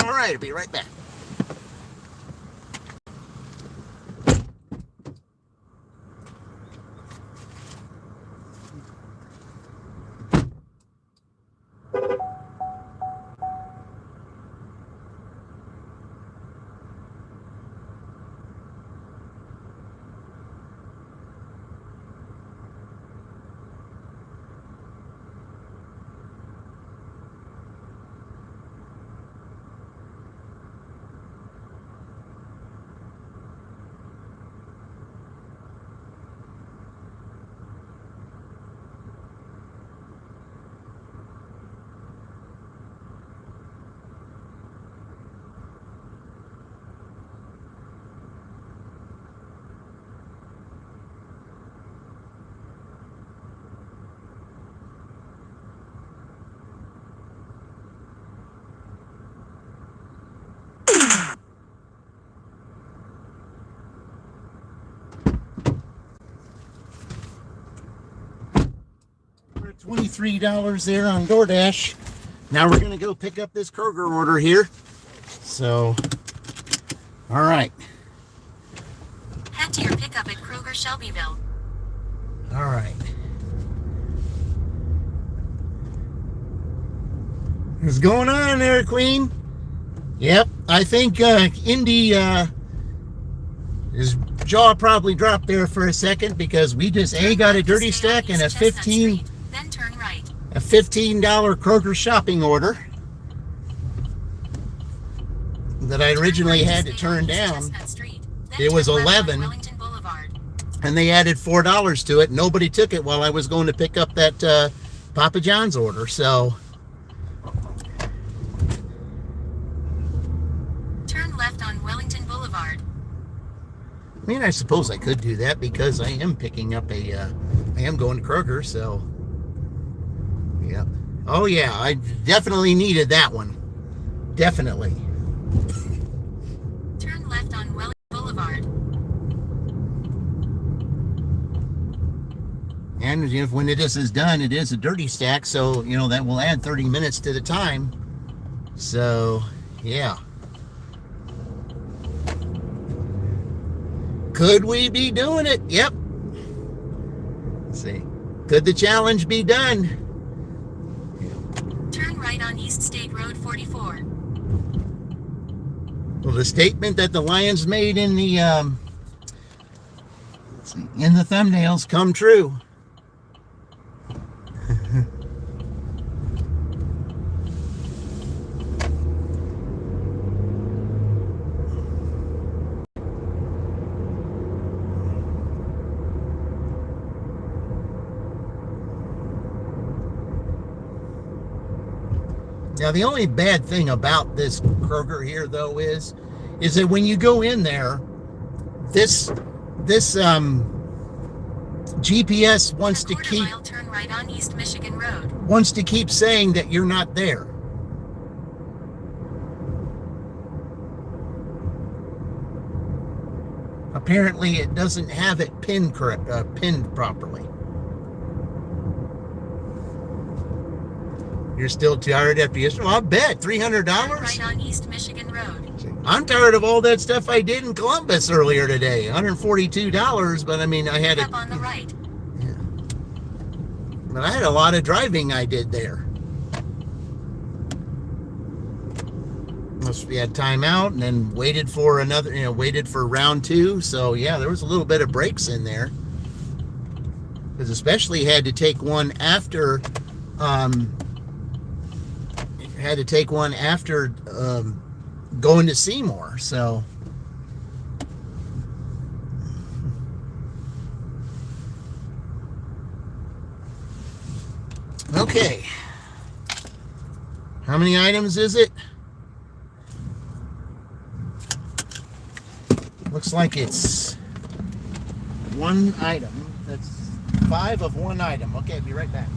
All right, I'll be right back. $23 there on DoorDash. Now we're gonna go pick up this Kroger order here. So, all right. Head to your pickup at Kroger Shelbyville. All right. What's going on there, Queen? Yep, I think Indy, his jaw probably dropped there for a second because we just got a dirty stack and a $15 Kroger shopping order that I originally had to turn down. It was 11, and they added $4 to it. Nobody took it while I was going to pick up that Papa John's order. So turn left on Wellington Boulevard. I mean, I suppose I could do that because I am picking up I am going to Kroger, so yeah. Oh yeah, I definitely needed that one. Definitely. Turn left on Wellington Boulevard. And if when this is done, it is a dirty stack, so you know that will add 30 minutes to the time. So yeah. Could we be doing it? Yep. Let's see. Could the challenge be done? Turn right on East State Road 44. Well, the statement that the Lions made in the thumbnails come true. Now, the only bad thing about this Kroger here, though, is that when you go in there, this GPS wants to keep turn right on East Michigan Road. Wants to keep saying that you're not there. Apparently, it doesn't have it pinned properly. You're still tired after yesterday? Well, I bet. $300? Right on East Michigan Road. I'm tired of all that stuff I did in Columbus earlier today. $142, but I mean, I had up on the right. Yeah. But I had a lot of driving I did there. We had time out and then waited for waited for round two. So yeah, there was a little bit of breaks in there. Because especially had to take one after going to Seymour. So okay, how many items is it? Looks like it's one item. That's 5 of one item. Okay, I'll be right back.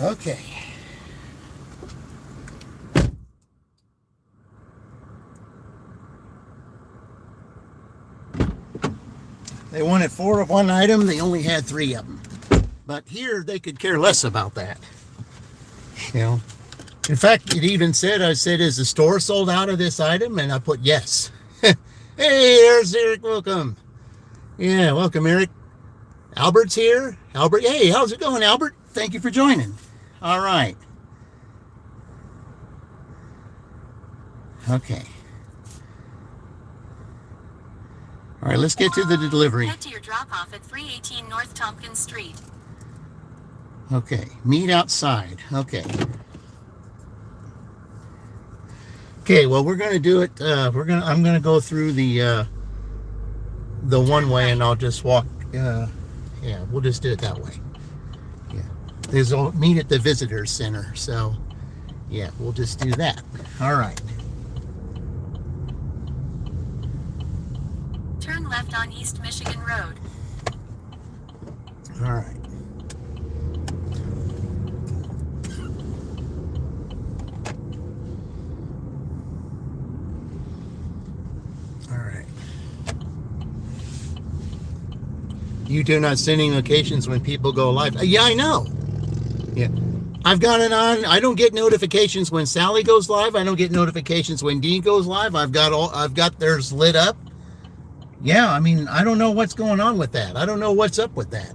Okay. They wanted 4 of one item. They only had 3 of them. But here they could care less about that. You know. In fact, it even said, I said, is the store sold out of this item? And I put yes. Hey, there's Eric. Welcome. Yeah, welcome, Eric. Albert's here. Albert, hey, how's it going, Albert? Thank you for joining. All right. Okay. All right, let's get to the delivery. Head to your drop-off at 318 North Tompkins Street. Okay, meet outside. Okay. Okay, well, we're going to do it. I'm going to go through the one way, and I'll just walk. Yeah, we'll just do it that way. Yeah, there's a meet at the visitor center. So, yeah, we'll just do that. All right. Turn left on East Michigan Road. All right. YouTube not sending notifications when people go live. Yeah, I know. Yeah. I've got it on. I don't get notifications when Sally goes live. I don't get notifications when Dean goes live. I've got theirs lit up. Yeah, I mean, I don't know what's going on with that. I don't know what's up with that.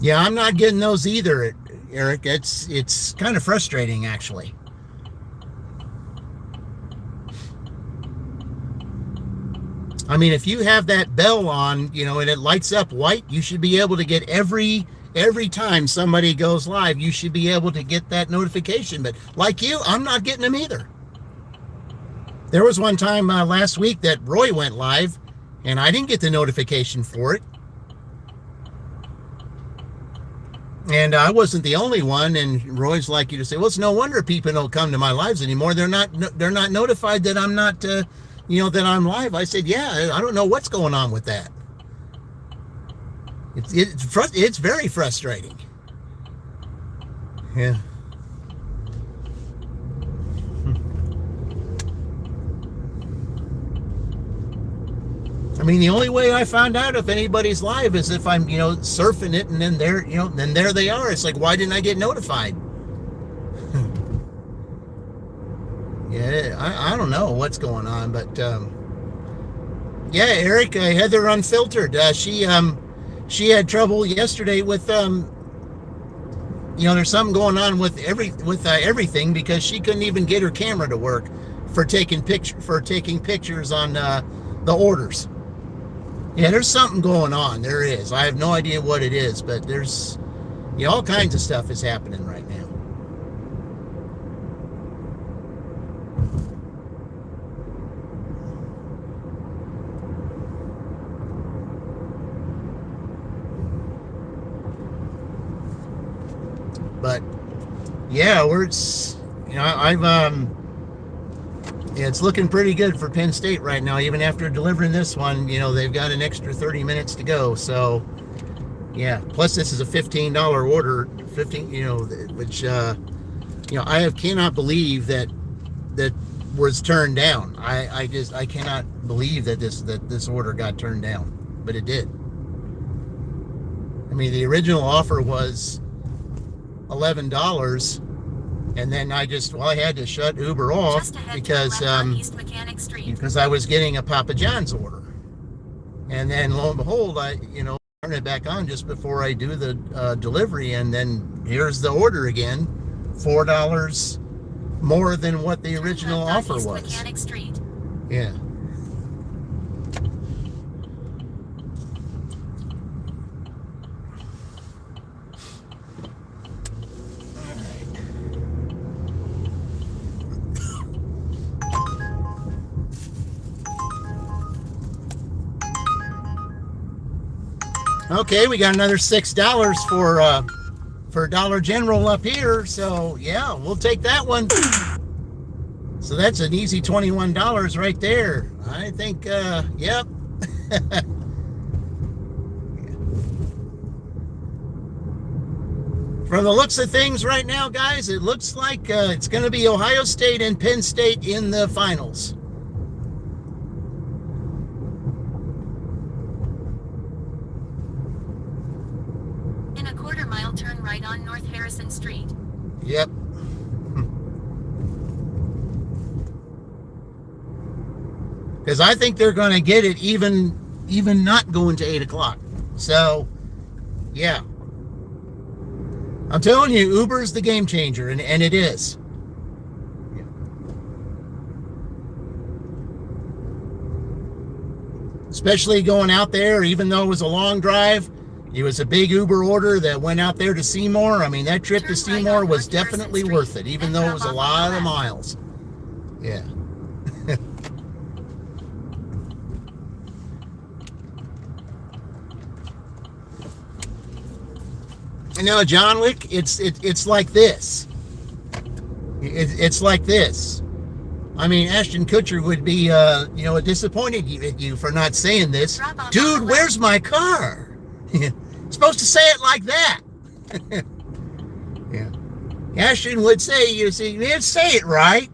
Yeah, I'm not getting those either, Eric. It's kind of frustrating, actually. I mean, if you have that bell on, you know, and it lights up white, you should be able to get every time somebody goes live, you should be able to get that notification. But like you, I'm not getting them either. There was one time last week that Roy went live, and I didn't get the notification for it. And I wasn't the only one. And Roy's like you to say, well, it's no wonder people don't come to my lives anymore. They're not notified that I'm not. That I'm live. I said, yeah, I don't know what's going on with that. It's very frustrating. Yeah. I mean, the only way I found out if anybody's live is if I'm, surfing it, and then there they are. It's like, why didn't I get notified? Yeah, I don't know what's going on, but yeah, Eric, Heather Unfiltered, she had trouble yesterday with there's something going on with everything, because she couldn't even get her camera to work for taking pictures on the orders. Yeah, there's something going on. There is. I have no idea what it is, but there's all kinds of stuff is happening right now. But yeah, it's looking pretty good for Penn State right now. Even after delivering this one, they've got an extra 30 minutes to go. So yeah, plus this is a $15 order, which I cannot believe that was turned down. I cannot believe that this order got turned down, but it did. I mean, the original offer was $11, and then I had to shut Uber off because I was getting a Papa John's order, and then lo and behold, I turn it back on just before I do the delivery, and then here's the order again, $4 more than what the original offer was. Yeah. Okay, we got another $6 for Dollar General up here, so yeah, we'll take that one. So that's an easy $21 right there. I think, yep. From the looks of things right now, guys, it looks like it's going to be Ohio State and Penn State in the finals. In a quarter-mile, turn right on North Harrison Street. Yep. Because I think they're going to get it even not going to 8 o'clock. So, yeah. I'm telling you, Uber's the game changer, and it is. Yeah. Especially going out there, even though it was a long drive, it was a big Uber order that went out there to Seymour. I mean, that trip to Seymour was definitely worth it, even though it was a lot of miles. Yeah. You know, John Wick, it's like this. It's like this. I mean, Ashton Kutcher would be, disappointed at you for not saying this. Dude, where's my car? Supposed to say it like that. Yeah. Ashton would say, you see, man, say it right.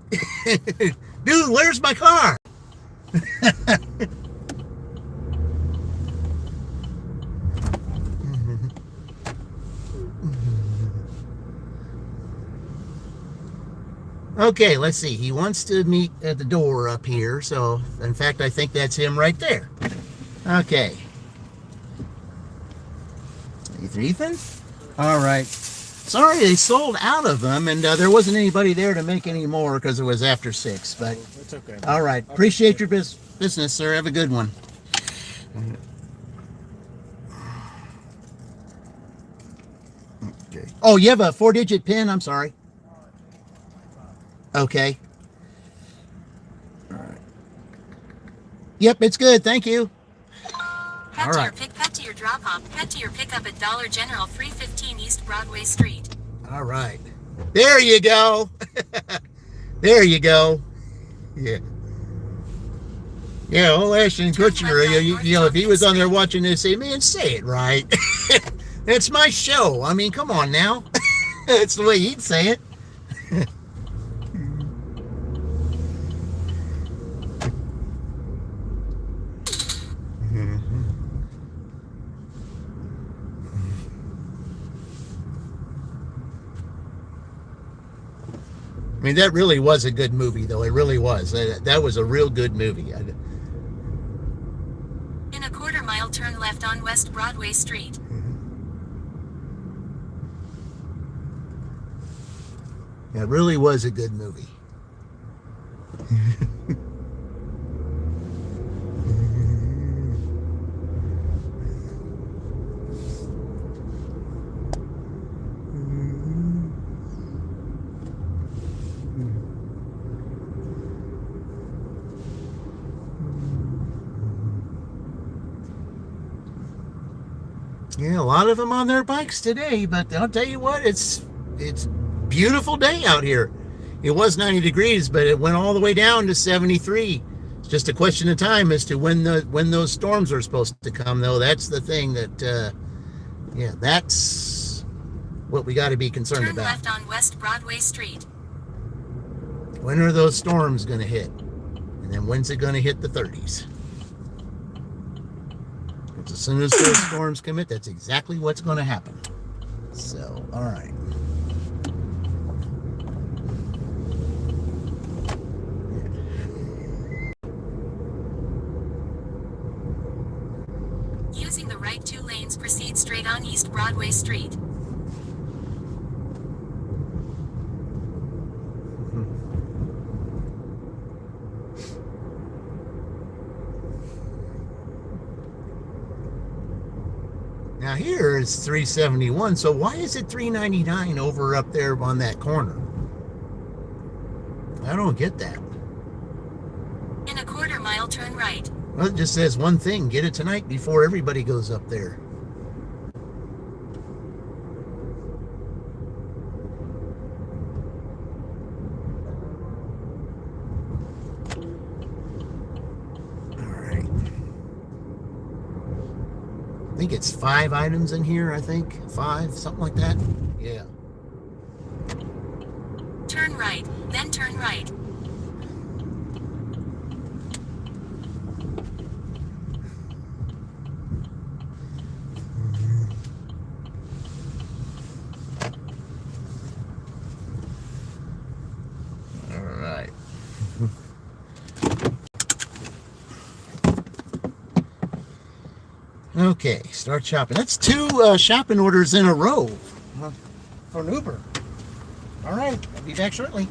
Dude, where's my car? Okay, let's see. He wants to meet at the door up here. So, in fact, I think that's him right there. Okay. Ethan? All right. Sorry, they sold out of them, and there wasn't anybody there to make any more because it was after 6. But it's okay. All right. Appreciate your business, sir. Have a good one. Okay. Oh, you have a 4-digit PIN? I'm sorry. Okay. All right. Yep, it's good. Thank you. Head to your head to your drop-off. Head to your pickup at Dollar General, 315 East Broadway Street. All right. There you go. There you go. Yeah. Yeah, old Ashton Kutcher, if he was on there watching this, say, man, say it right. It's my show. I mean, come on now. It's the way he'd say it. I mean, that really was a good movie, though. It really was. That was a real good movie. In a quarter-mile, turn left on West Broadway Street. Yeah, it really was a good movie. Yeah, a lot of them on their bikes today, but I'll tell you what, it's beautiful day out here. It was 90 degrees, but it went all the way down to 73. It's just a question of time as to when those storms are supposed to come, though. That's the thing that, that's what we got to be concerned about. Turn left on West Broadway Street. When are those storms going to hit? And then when's it going to hit the 30s? As soon as those storms commit, that's exactly what's going to happen. So, all right. Using the right 2 lanes, proceed straight on East Broadway Street. Now here it's 371, so why is it 399 over up there on that corner? I don't get that. In a quarter-mile, turn right. Well, it just says one thing, get it tonight before everybody goes up there. I think it's 5 items in here, I think. 5, something like that. Yeah. Turn right, then turn right. All right. Okay, start shopping. That's two shopping orders in a row for an Uber. All right, I'll be back shortly.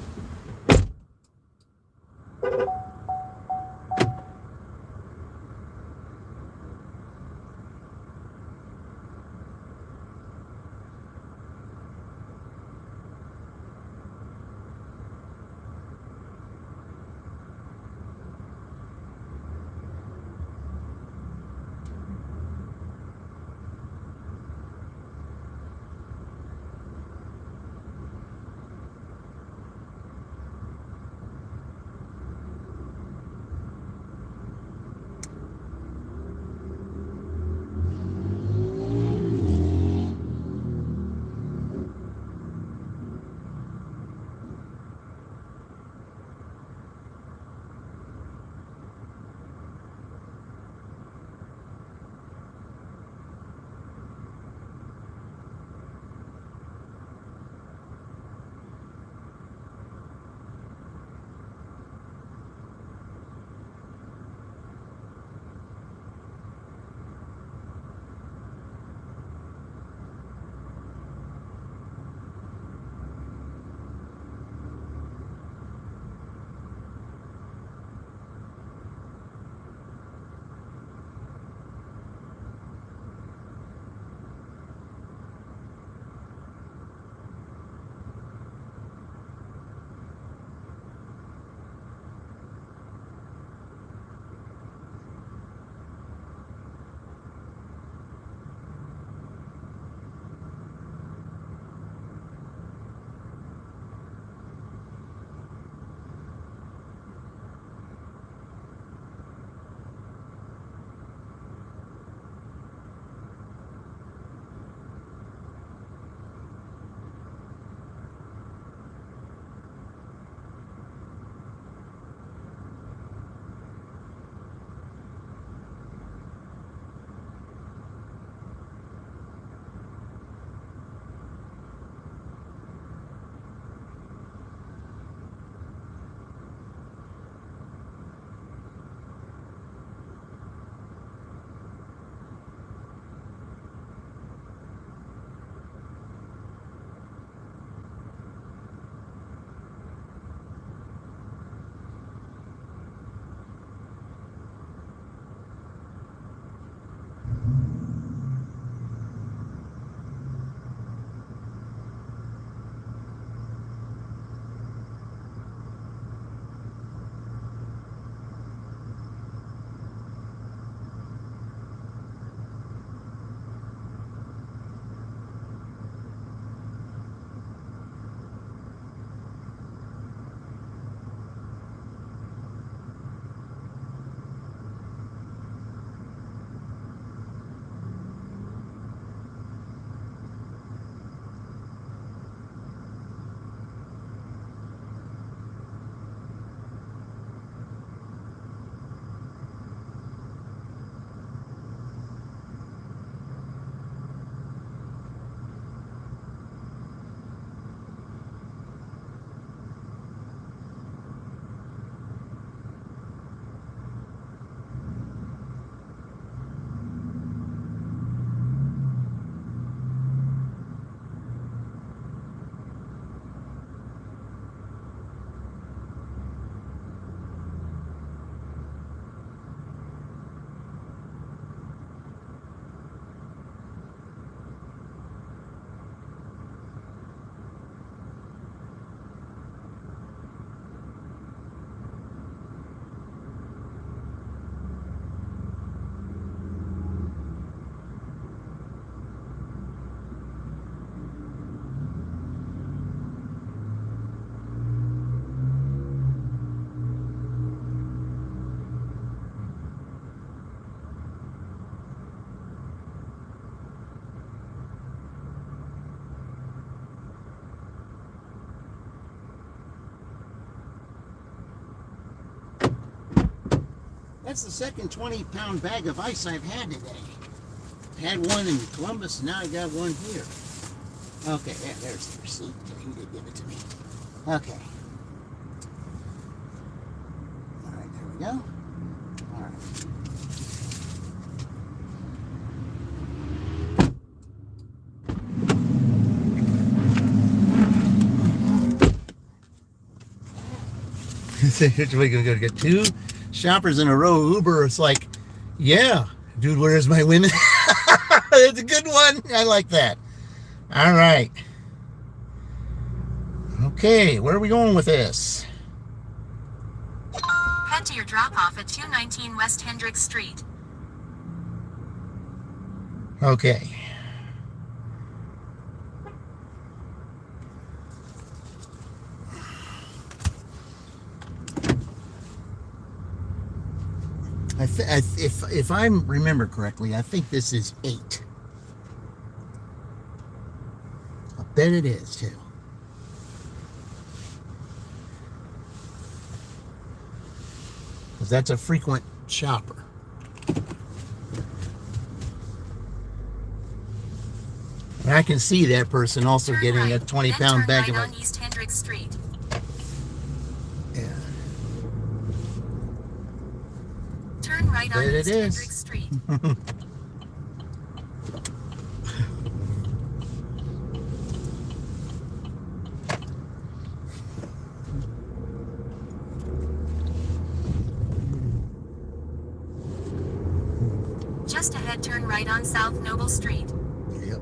That's the second 20-pound bag of ice I've had today. Had one in Columbus, and now I got one here. Okay, there's the receipt. He did give it to me. Okay. All right, there we go. All right. We're going to get 2 shoppers in a row. Uber, it's like, yeah, dude, where's my women? It's a good one. I like that. All right. Okay, where are we going with this? Head to your drop-off at 219 West Hendricks Street. Okay. If I remember correctly, I think this is 8. I bet it is too. Because that's a frequent shopper. And I can see that person also Turn getting right, a 20-pound bag right of on East Hendricks Street. Yeah. Turn right on There East it is. Hendricks Street. Just ahead, turn right on South Noble Street. Yep.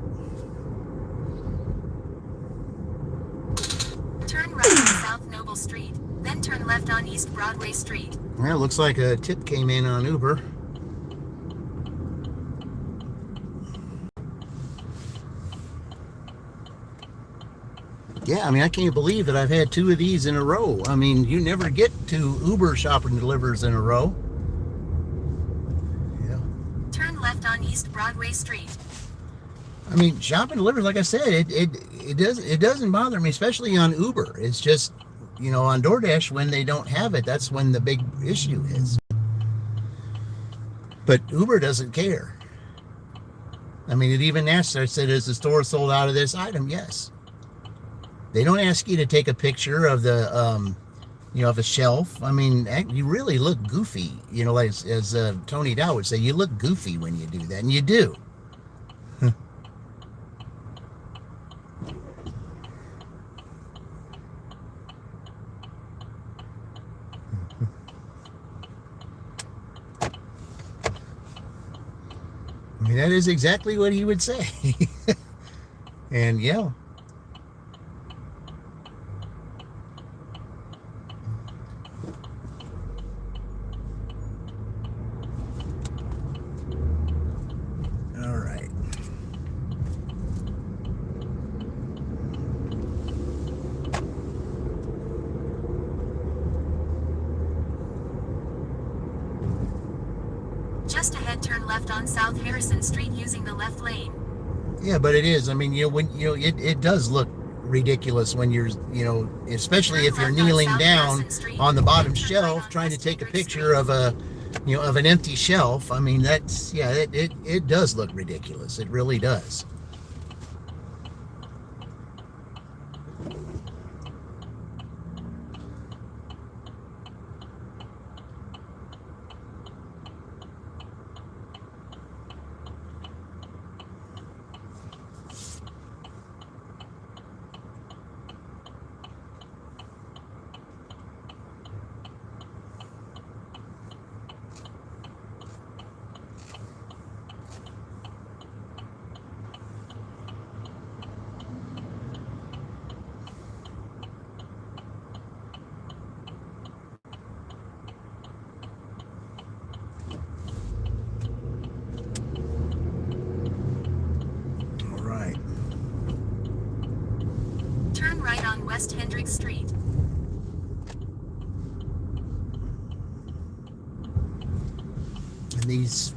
Turn right on South Noble Street, then turn left on East Broadway Street. Well, looks like a tip came in on Uber. Yeah, I mean, I can't believe that I've had 2 of these in a row. I mean, you never get 2 Uber shopper and delivers in a row. Yeah. Turn left on East Broadway Street. I mean, shop and deliver, like I said, it doesn't bother me, especially on Uber. It's just, you know, on DoorDash, when they don't have it, that's when the big issue is. But Uber doesn't care. I mean, it even asked, I said, is the store sold out of this item? Yes. They don't ask you to take a picture of the, you know, of a shelf. I mean, you really look goofy. You know, like as Tony Dow would say, you look goofy when you do that, and you do. I mean, that is exactly what he would say. And yeah. All right. Just ahead, turn left on South Harrison Street using the left lane. Yeah, but it is. I mean, you know, when you know, it does look ridiculous when you're, you know, especially if you're kneeling down on the bottom shelf trying to take a picture of a, you know, of an empty shelf. I mean, that's, yeah, it does look ridiculous. It really does. Turn right on West Hendricks Street. And these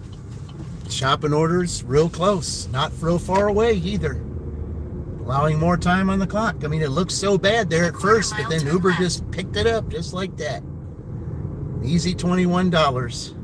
shopping orders real close, not real far away either, allowing more time on the clock. I mean, it looks so bad there at first, but then Uber just picked it up just like that. Easy $21.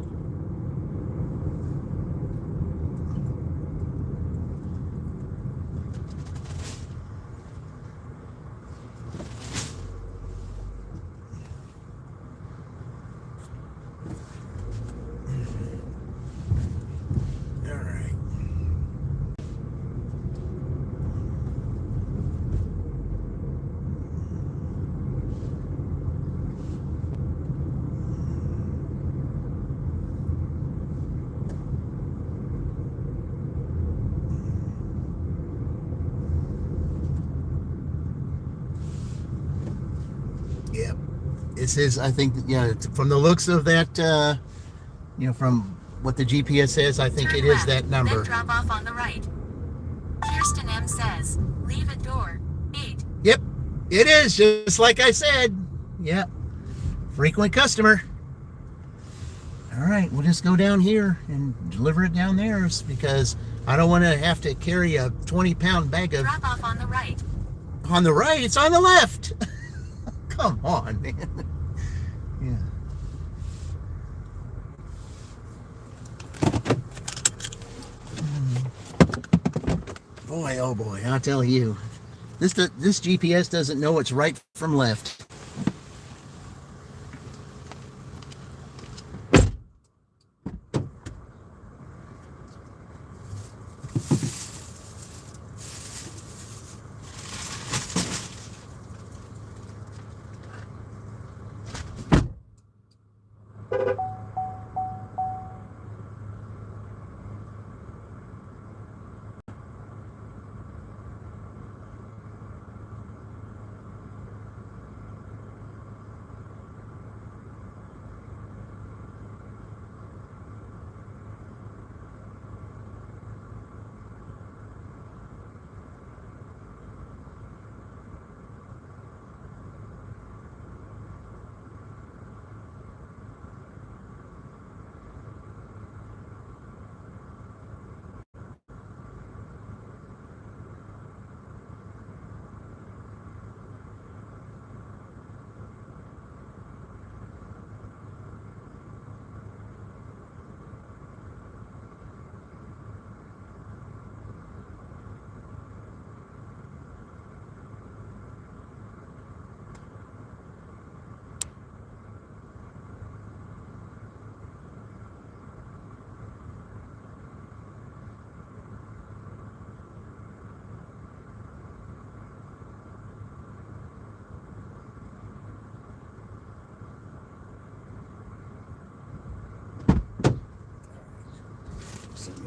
It says, I think, from the looks of that, from what the GPS says, I think Turn it is left, that number. Then drop off on the right. Kirsten M says, leave at door 8. Yep, it is, just like I said. Yep, frequent customer. All right, we'll just go down here and deliver it down there because I don't want to have to carry a 20-pound bag of... Drop off on the right. On the right? It's on the left. Come on, man. Yeah. Boy, oh boy, I'll tell you. This GPS doesn't know what's right from left.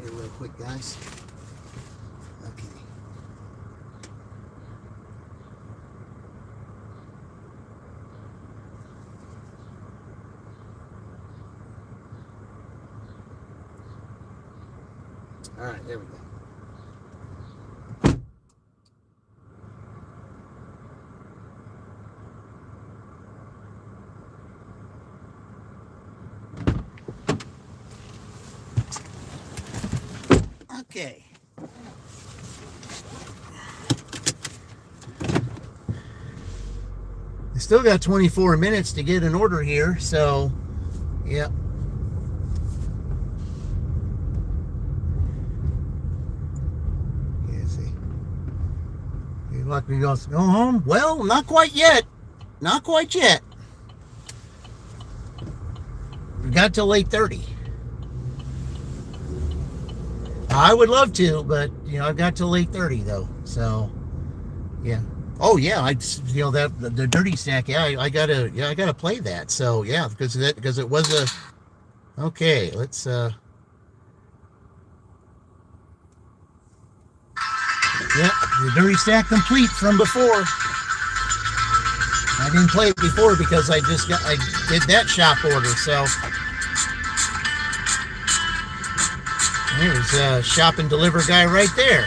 Here real quick, guys. Okay. All right, there we go. Okay. I still got 24 minutes to get an order here, so yeah. Let's see. You like me to go home? Well, not quite yet. Not quite yet. We got till 8:30. I would love to, but I've got till 8:30 though. So, yeah. Oh yeah, that the dirty stack. Yeah, I gotta play that. So yeah, because it was a. Okay, let's. Yeah, the dirty stack complete from before. I didn't play it before because I did that shop order. So. There's a shop and deliver guy right there.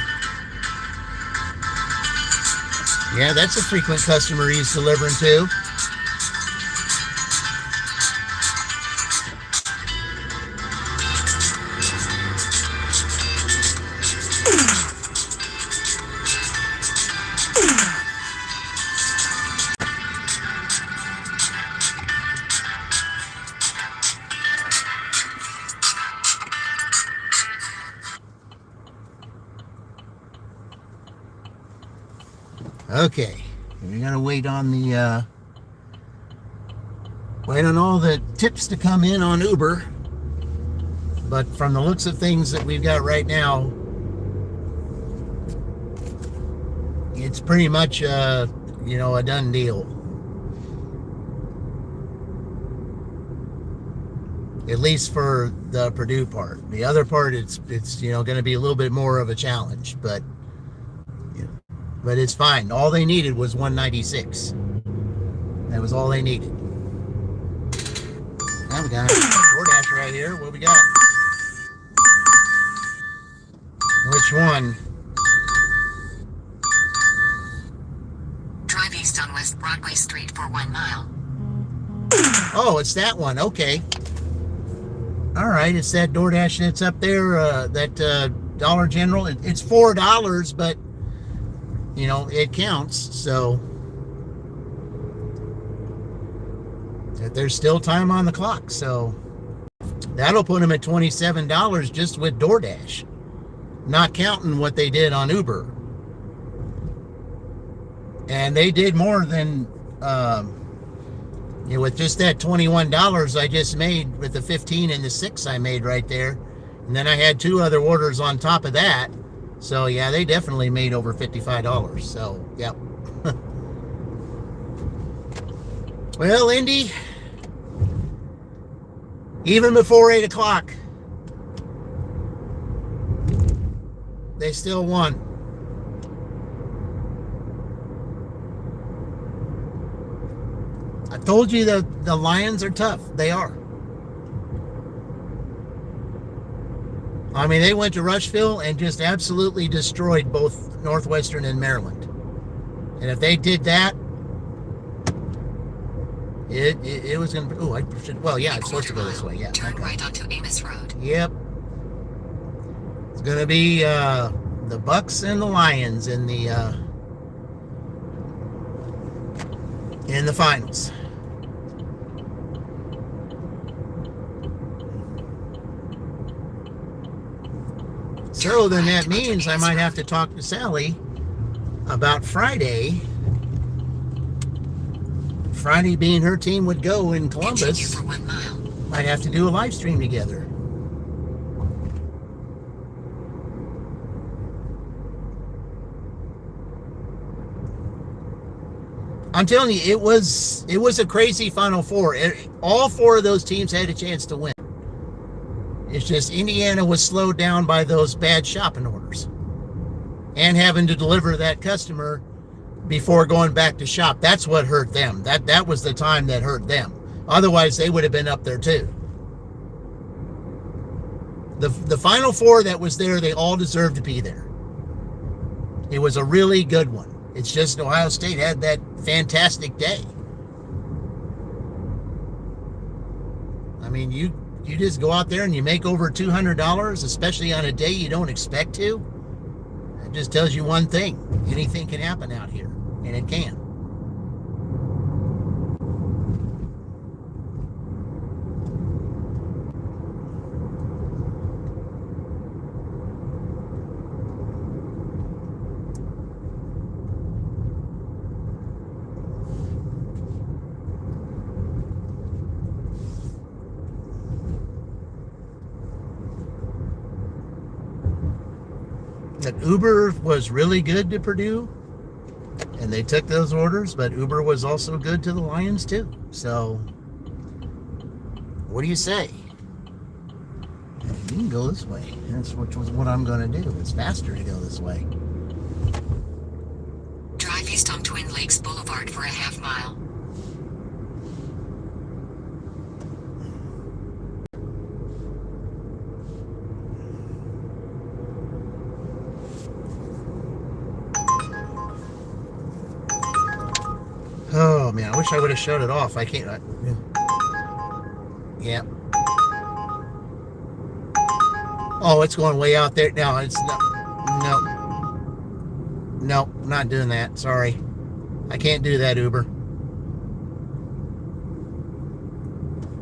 Yeah, that's a frequent customer he's delivering to. Okay, we gotta wait on all the tips to come in on Uber. But from the looks of things that we've got right now, it's pretty much a done deal. At least for the Purdue part. The other part, it's going to be a little bit more of a challenge, but it's fine. All they needed was 196. That was all they needed. Now we got DoorDash right here. What we got? Which one? Drive east on West Broadway Street for 1 mile. Oh, it's that one. Okay. All right. It's that DoorDash that's up there, that Dollar General. It's $4, but, you know, it counts. So there's still time on the clock. So that'll put them at $27 just with DoorDash, not counting what they did on Uber. And they did more than, with just that $21 I just made with the 15 and the 6 I made right there. And then I had 2 other orders on top of that. So yeah, they definitely made over $55. So, yep. Well, Indy, even before 8 o'clock, they still won. I told you that the Lions are tough. They are. I mean, they went to Rushville and just absolutely destroyed both Northwestern and Maryland. And if they did that, it was going to be... Oh, I should... Well, yeah, it's supposed to go this way. Yeah. Turn right onto Amos Road. Yep. It's going to be the Bucks and the Lions in the finals. So then that means I might have to talk to Sally about Friday. Friday being her team would go in Columbus. For 1 mile. Might have to do a live stream together. I'm telling you, it was a crazy Final Four. All 4 of those teams had a chance to win. It's just Indiana was slowed down by those bad shopping orders and having to deliver that customer before going back to shop. That's what hurt them. That was the time that hurt them. Otherwise, they would have been up there too. The Final Four that was there, they all deserved to be there. It was a really good one. It's just Ohio State had that fantastic day. I mean, you just go out there and you make over $200, especially on a day you don't expect to. It just tells you one thing. Anything can happen out here, and it can. That Uber was really good to Purdue, and they took those orders, but Uber was also good to the Lions too. So, what do you say? You can go this way. That's what I'm going to do. It's faster to go this way. Drive east on Twin Lakes Boulevard for a half mile. Oh man, I wish I would have shut it off. I can't. Yeah. Oh, it's going way out there. No, it's not. No, not doing that. Sorry. I can't do that, Uber.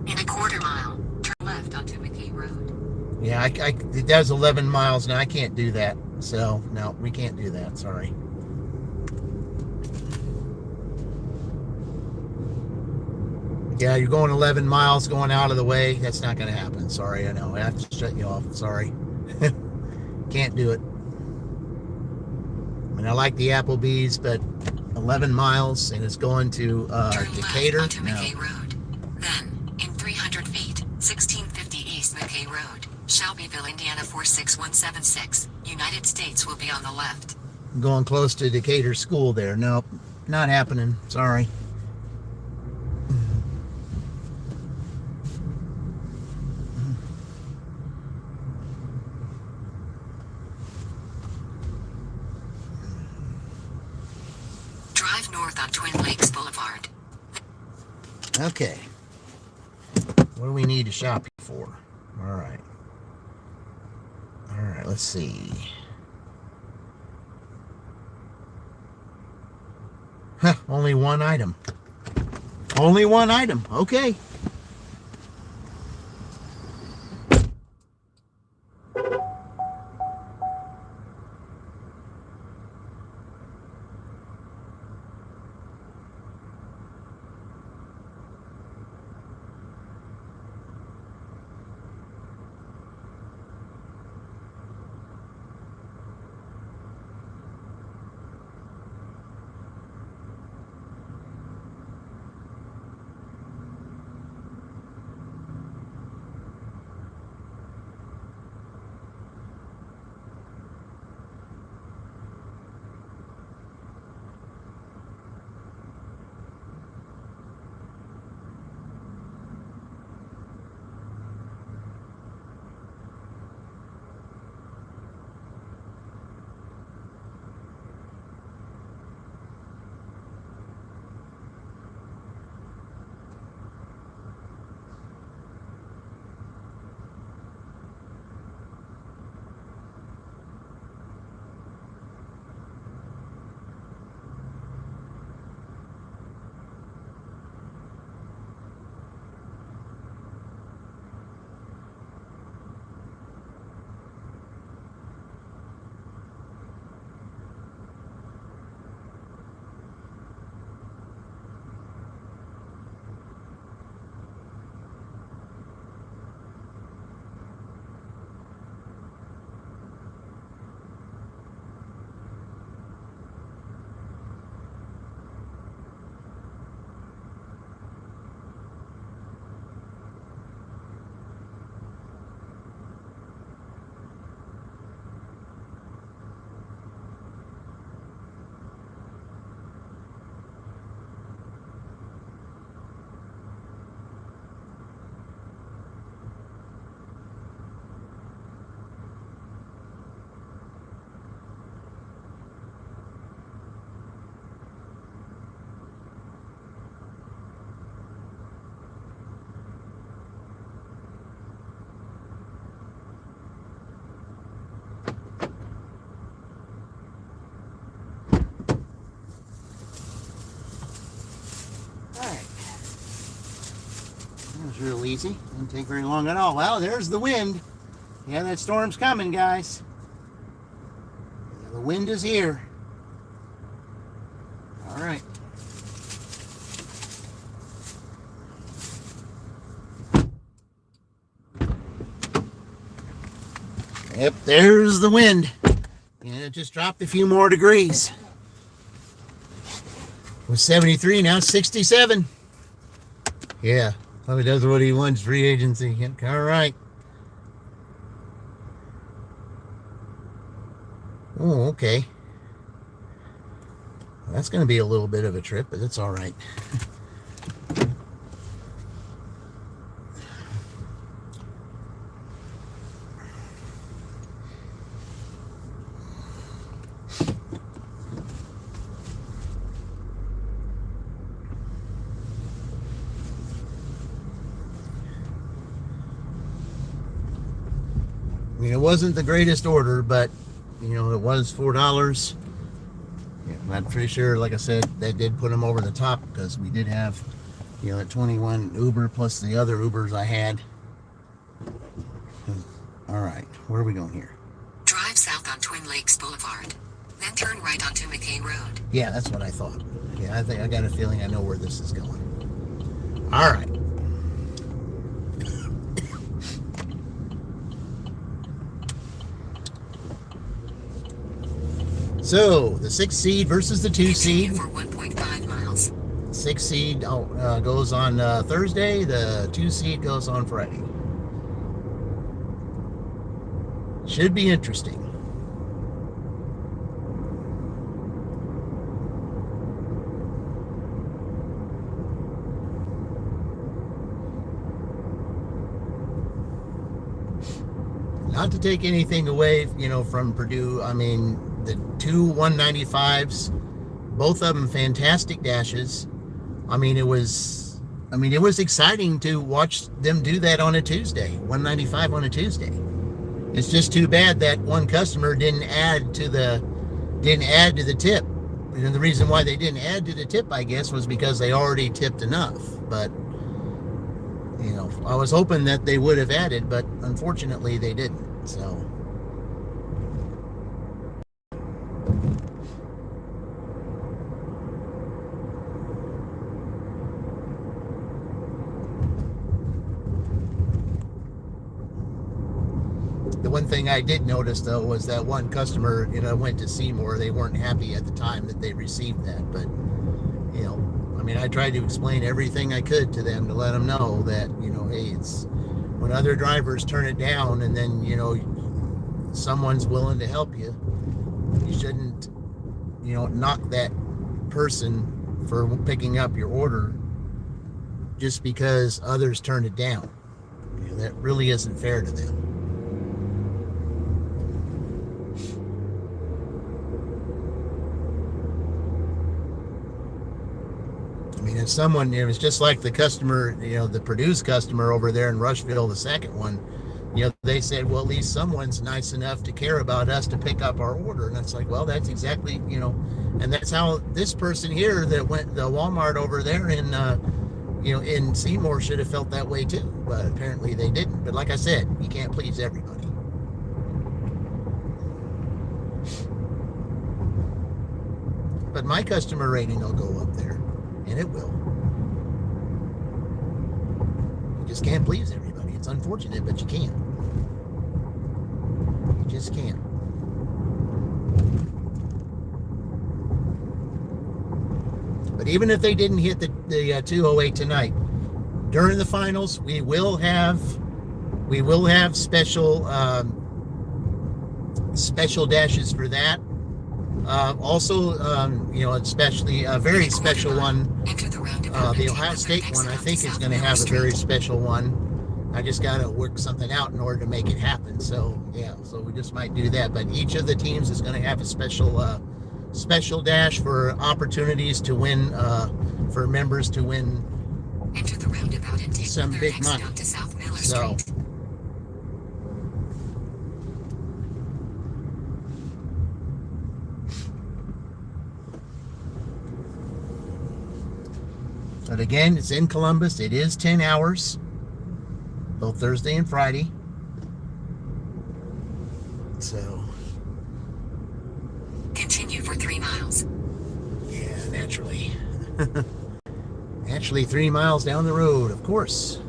In a quarter mile, turn left onto McKay Road. Yeah, it does 11 miles now. I can't do that. So, no, we can't do that. Sorry. Yeah, you're going 11 miles going out of the way. That's not going to happen. Sorry, I know. I have to shut you off. Sorry. Can't do it. I mean, I like the Applebee's, but 11 miles and it's going to Decatur. Left onto McKay Road. Then, in 300 feet, 1650 East McKay Road, Shelbyville, Indiana 46176. United States will be on the left. I'm going close to Decatur School there. Nope, not happening. Sorry. Boulevard. Okay. What do we need to shop for? All right. All right, let's see. Huh, only one item. Only one item. Okay. That was real easy. Didn't take very long at all. Well, there's the wind. Yeah, that storm's coming, guys. The wind is here. All right. Yep, there's the wind. And it just dropped a few more degrees. It was 73, now it's 67. Yeah, probably does what he wants, free agency. All right. Oh, okay. Well, that's going to be a little bit of a trip, but it's all right. I mean, it wasn't the greatest order, but you know, it was $4. Yeah, I'm pretty sure, like I said, they did put them over the top because we did have, you know, that 21 Uber plus the other Ubers I had. All right, where are we going here? Drive south on Twin Lakes Boulevard. Then turn right onto McKay Road. Yeah, that's what I thought. Yeah, I got a feeling I know where this is going. All right. So, the 6 seed versus the 2 seed. For 1.5 miles. 6 seed goes on Thursday. The 2 seed goes on Friday. Should be interesting. Not to take anything away, you know, from Purdue. I mean, the two 195s, both of them fantastic dashes. it was exciting to watch them do that on a Tuesday, 195 on a Tuesday. It's just too bad that one customer didn't add to the tip. And the reason why they didn't add to the tip, I guess, was because they already tipped enough. But I was hoping that they would have added, but unfortunately they didn't. So the one thing I did notice, though, was that one customer, went to Seymour. They weren't happy at the time that they received that. But, I tried to explain everything I could to them to let them know that, hey, it's when other drivers turn it down and then, someone's willing to help you, you shouldn't, knock that person for picking up your order just because others turned it down. That really isn't fair to them. If someone, it's just like the customer, the Purdue's customer over there in Rushville, the second one, they said, well, at least someone's nice enough to care about us to pick up our order. And it's like, well, that's exactly, and that's how this person here that went the Walmart over there in, in Seymour should have felt that way too. But apparently they didn't. But like I said, you can't please everybody. But my customer rating will go up there. And it will. You just can't please everybody. It's unfortunate, but you can't. You just can't. But even if they didn't hit the 208 tonight, during the finals, we will have special dashes for that. Also, especially a very special one. The Ohio State one, I think, is going to have a very special one. I just got to work something out in order to make it happen. So, so we just might do that. But each of the teams is going to have a special dash for opportunities to win, for members to win some big money. So. But again, it's in Columbus. It is 10 hours, both Thursday and Friday. So. Continue for 3 miles. Yeah, naturally. Actually, 3 miles down the road, of course.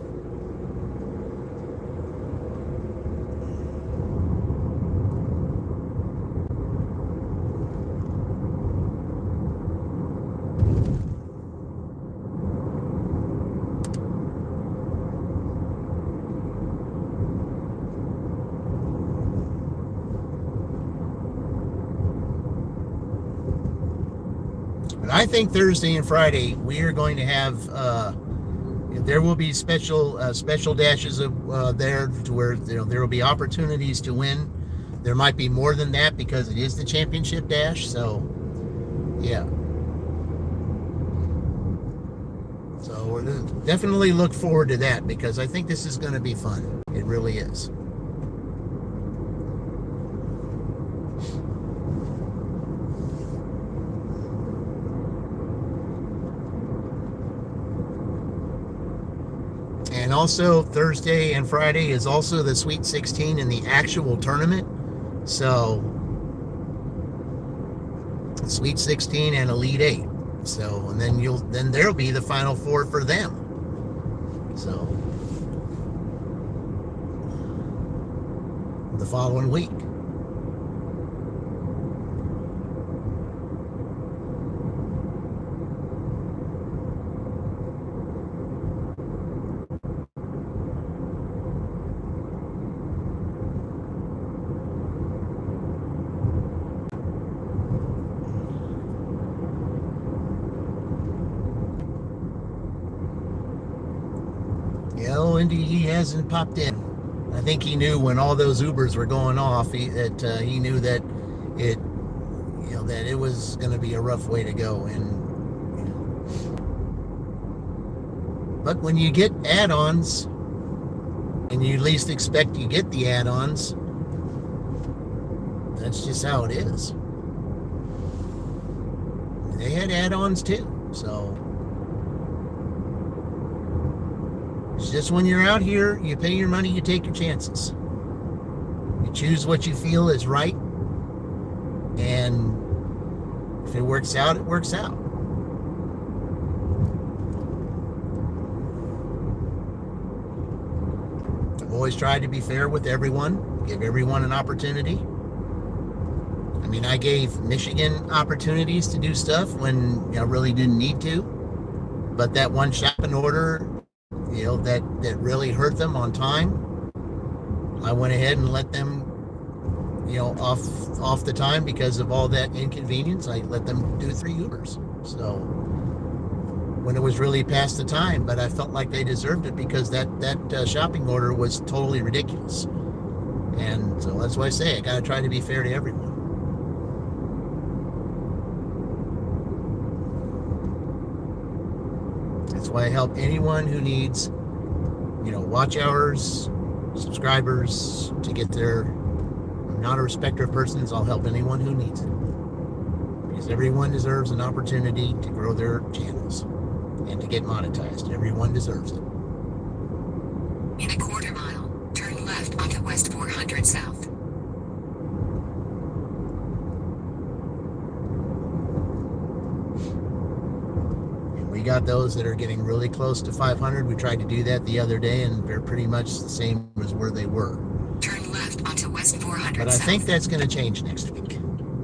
I think Thursday and Friday we are going to have. There will be special dashes there to where there will be opportunities to win. There might be more than that because it is the championship dash. So, yeah. So we'll definitely look forward to that because I think this is going to be fun. It really is. And also Thursday and Friday is also the Sweet 16 in the actual tournament. So Sweet 16 and Elite 8. So and then there'll be the Final Four for them. So the following week. He hasn't popped in. I think he knew when all those Ubers were going off. He knew that it was going to be a rough way to go. And But when you get add-ons, and you least expect you get the add-ons, that's just how it is. They had add-ons too, so it's just when you're out here, you pay your money, you take your chances. You choose what you feel is right, and if it works out, it works out. I've always tried to be fair with everyone, give everyone an opportunity. I mean, I gave Michigan opportunities to do stuff when I really didn't need to, but that one shopping order, that really hurt them on time, I went ahead and let them, off the time because of all that inconvenience. I let them do 3 Ubers. So when it was really past the time, but I felt like they deserved it because that shopping order was totally ridiculous. And so that's why I say I got to try to be fair to everyone. That's why I help anyone who needs, watch hours, subscribers to get their. I'm not a respecter of persons. I'll help anyone who needs it. Because everyone deserves an opportunity to grow their channels and to get monetized. Everyone deserves it. In a quarter mile, turn left onto West 400 South. We got those that are getting really close to 500. We tried to do that the other day, and they're pretty much the same as where they were. Turn left onto West 400 But I South. think that's going to change next week,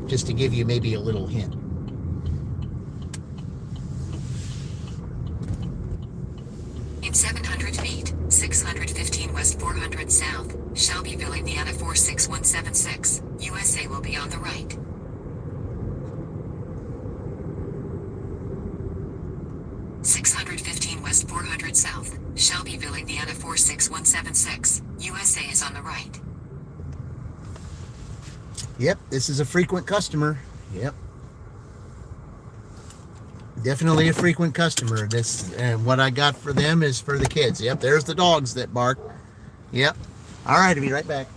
just to give you maybe a little hint. In 700 feet, 615 West 400 South, Shelbyville, Indiana 46176, USA will be on the right. West 400 South, Shelbyville, Indiana 46176, USA is on the right. Yep, this is a frequent customer. Yep. Definitely a frequent customer. This, and what I got for them is for the kids. Yep, there's the dogs that bark. Yep. All right, I'll be right back.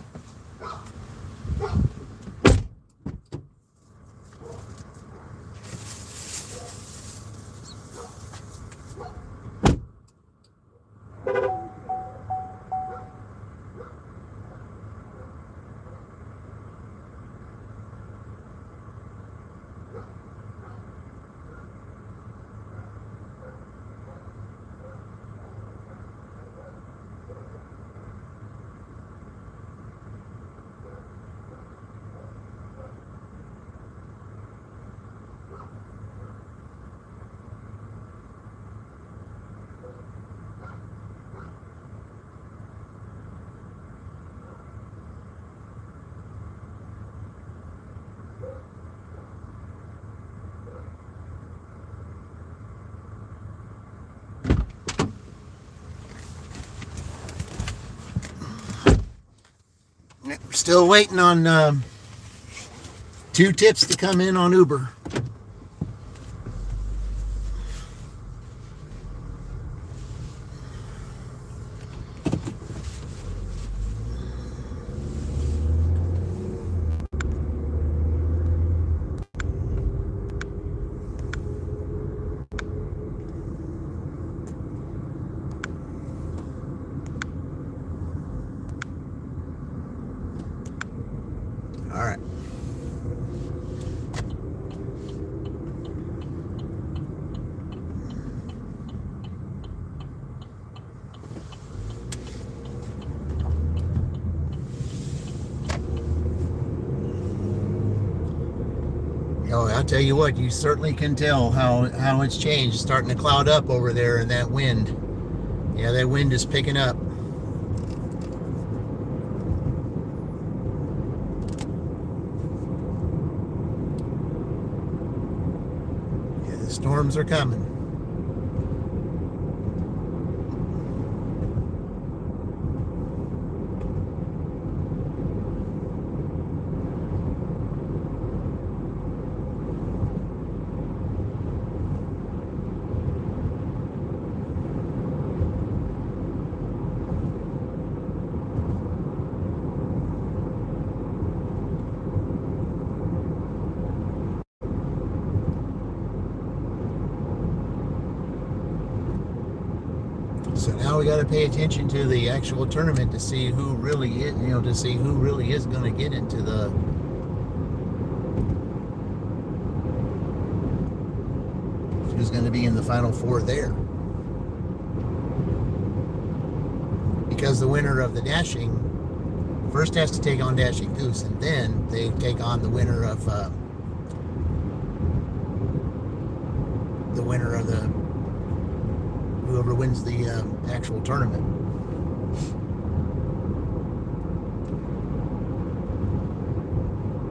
Still waiting on 2 tips to come in on Uber. All right. Oh, I'll tell you what, you certainly can tell how it's changed. It's starting to cloud up over there in that wind. Yeah, that wind is picking up. Yeah, the storms are coming. So now we got to pay attention to the actual tournament to see who really is, to see who really is going to get into who's going to be in the Final Four there. Because the winner of the dashing first has to take on Dashing Goose, and then they take on the winner of whoever wins the actual tournament.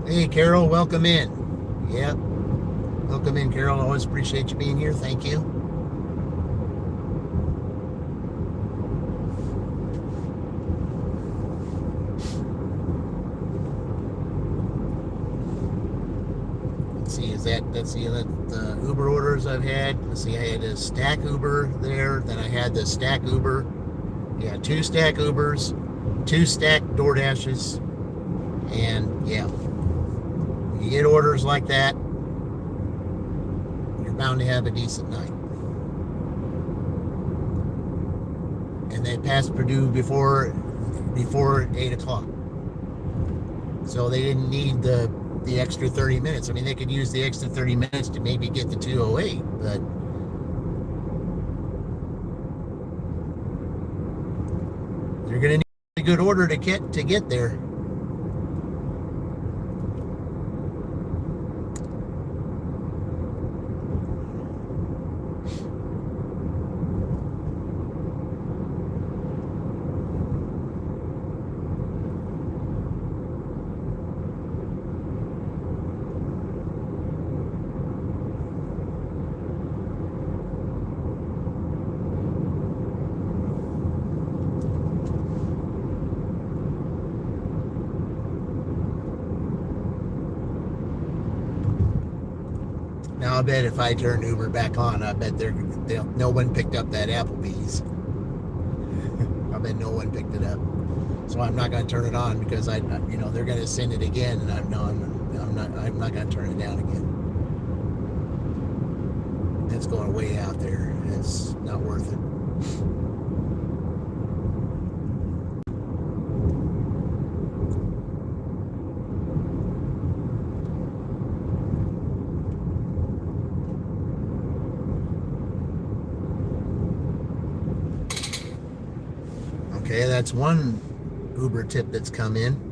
Hey, Carol, welcome in. Yep. Welcome in, Carol. Always appreciate you being here. Thank you. Let's see the Uber orders I've had. Let's see, I had a stack Uber there. Then I had the stack Uber. Yeah, 2 stack Ubers, 2 stack DoorDashes. And yeah, when you get orders like that, you're bound to have a decent night. And they passed Purdue before 8 o'clock. So they didn't need the extra 30 minutes. I mean, they could use the extra 30 minutes to maybe get the 208, but you're going to need a good order to get there. Now I bet if I turn Uber back on, I bet no one picked up that Applebee's. I bet no one picked it up. So I'm not going to turn it on because they're going to send it again, and I'm not going to turn it down again. It's going way out there. It's not worth it. Okay, that's one Uber tip that's come in.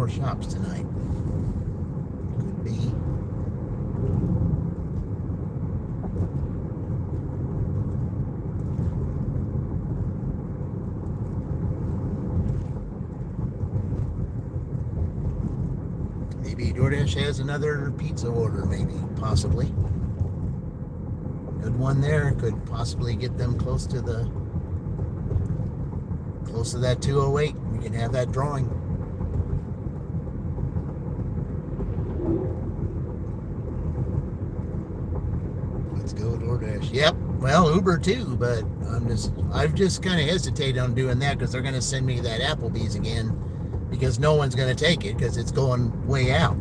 Shops tonight. Could be. Maybe DoorDash has another pizza order, maybe, possibly. Good one there. Could possibly get them close to that 208. We can have that drawing. Yep. Well, Uber too, but I've just kind of hesitated on doing that because they're going to send me that Applebee's again because no one's going to take it because it's going way out.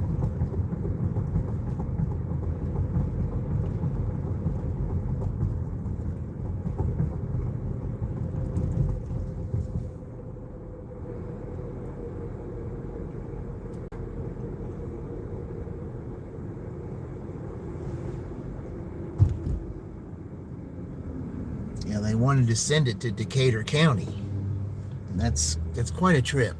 They wanted to send it to Decatur County, and that's quite a trip.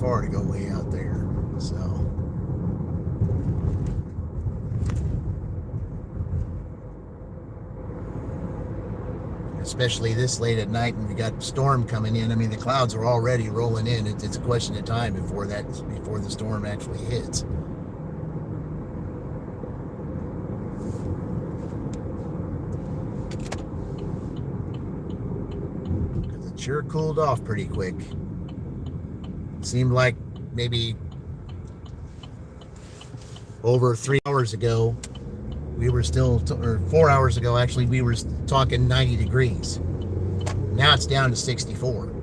far to go way out there. So especially this late at night when we got storm coming in. I mean, the clouds are already rolling in. It's a question of time before the storm actually hits. Because it sure cooled off pretty quick. Seemed like maybe over 3 hours ago, we were still, or 4 hours ago actually, we were talking 90 degrees. Now it's down to 64.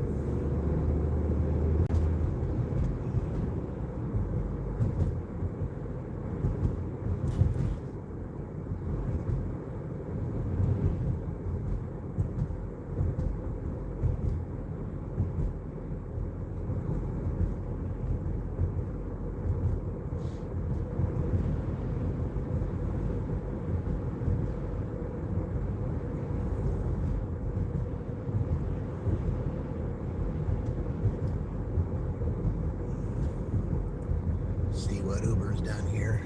See what Uber's done here.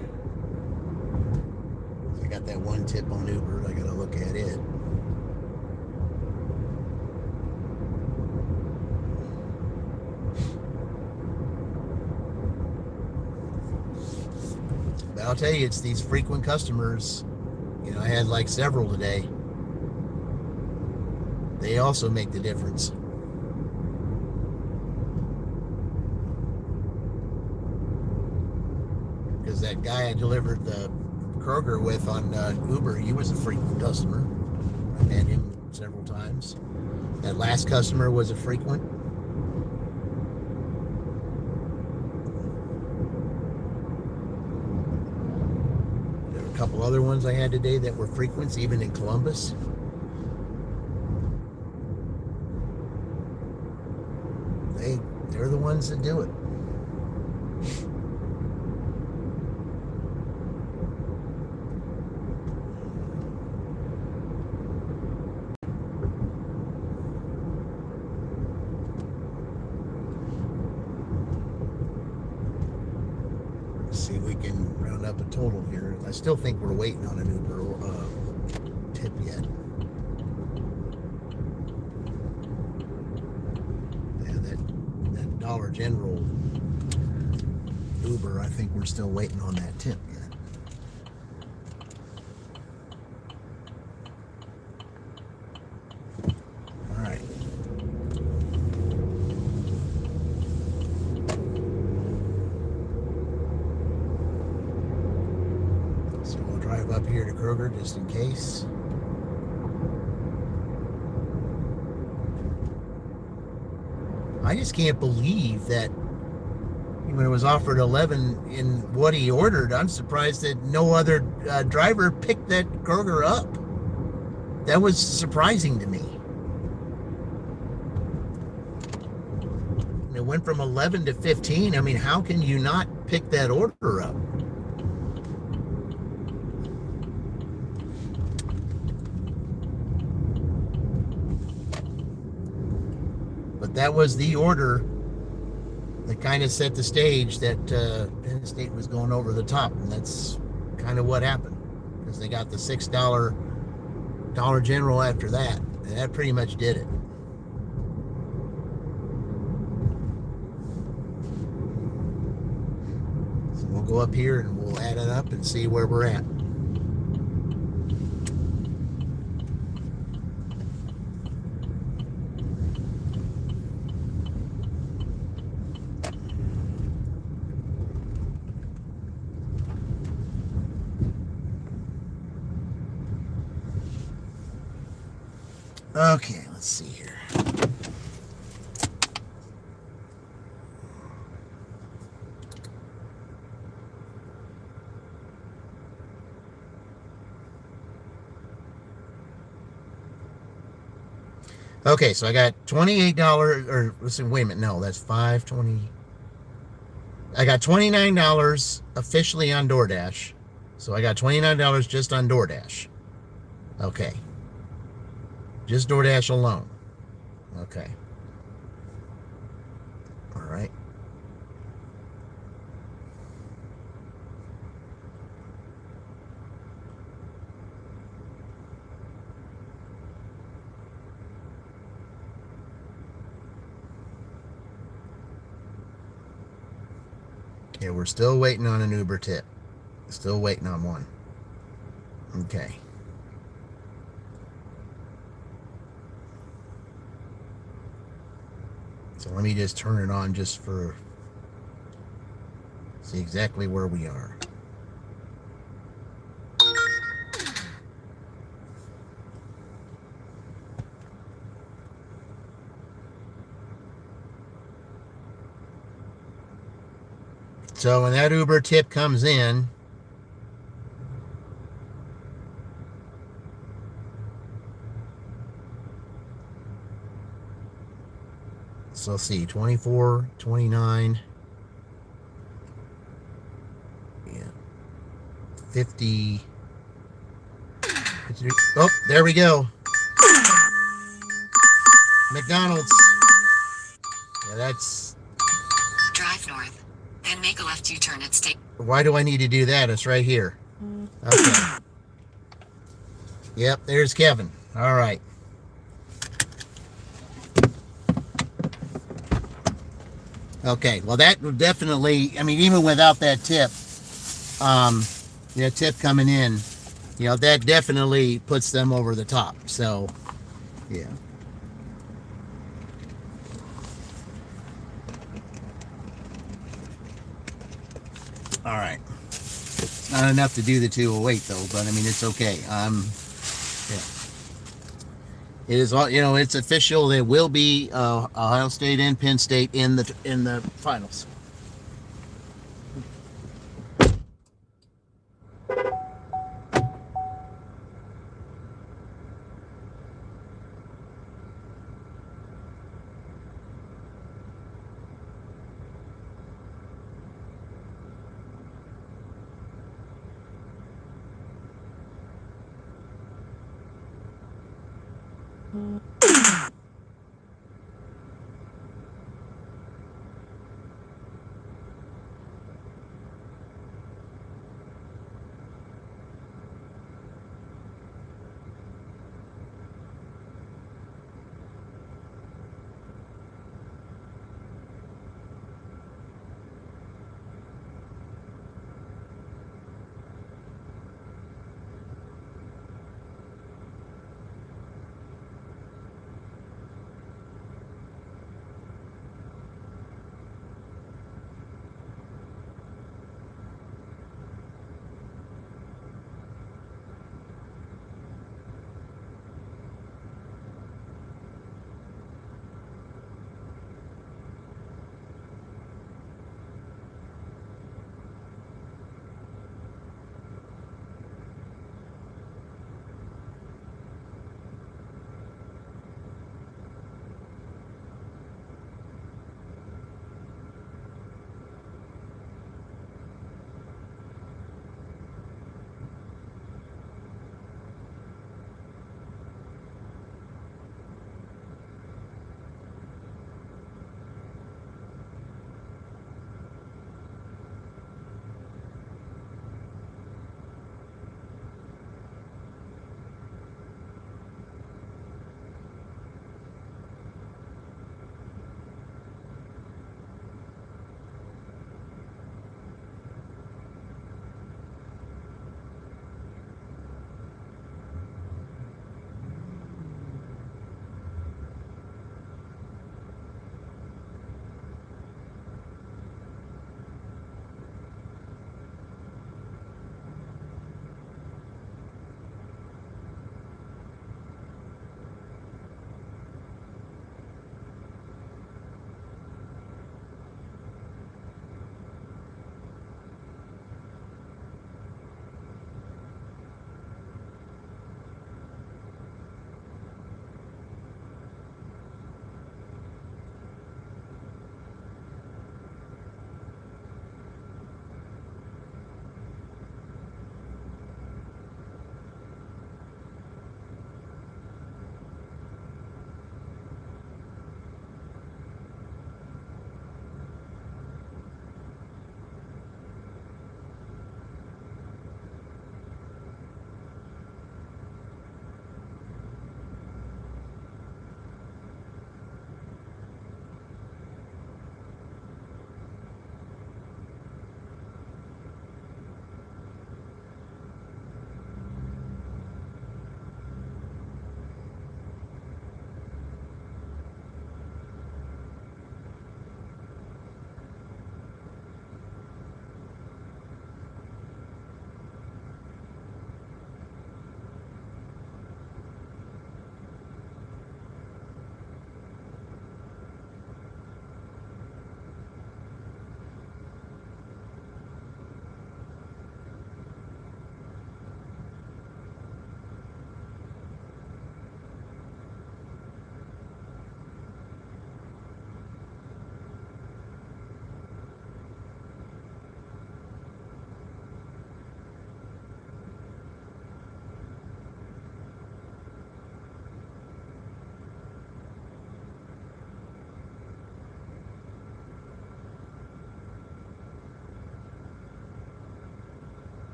I got that one tip on Uber. I gotta look at it. But I'll tell you, it's these frequent customers. You know, I had like several today. They also make the difference. Because that guy I delivered the Kroger with on Uber, he was a frequent customer. I met him several times. That last customer was a frequent. There were a couple other ones I had today that were frequents, even in Columbus. They're the ones that do it. See if we can round up a total here. I still think we're waiting on an Uber tip yet. Yeah, that Dollar General Uber, I think we're still waiting on that tip yet. All right. Drive up here to Kroger just in case. I just can't believe that when it was offered 11 in what he ordered, I'm surprised that no other driver picked that Kroger up. That was surprising to me. And it went from 11 to 15. I mean, how can you not pick that order up? But that was the order that kind of set the stage that Penn State was going over the top. And that's kind of what happened. Because they got the $6 Dollar General after that. And that pretty much did it. So we'll go up here and we'll add it up and see where we're at. Okay, let's see here. Okay, so I got $28, or listen, wait a minute, no, that's $5.20. I got $29 officially on DoorDash. So I got $29 just on DoorDash. Okay. Just DoorDash alone. Okay. All right. Yeah, we're still waiting on an Uber tip. Still waiting on one. Okay. So let me just turn it on just for see exactly where we are. So when that Uber tip comes in, so let's see, 24, 29, yeah, 50, 53. Oh, there we go. McDonald's. Yeah, that's. Drive north. Then make a left U-turn at State. Why do I need to do that? It's right here. Okay. Yep, there's Kevin. All right. Okay, well, that would definitely, I mean, even without that tip, tip coming in, that definitely puts them over the top. So, yeah. All right. It's not enough to do the 208 though, but I mean, it's okay. Yeah. It is all, it's official. There will be Ohio State and Penn State in the finals.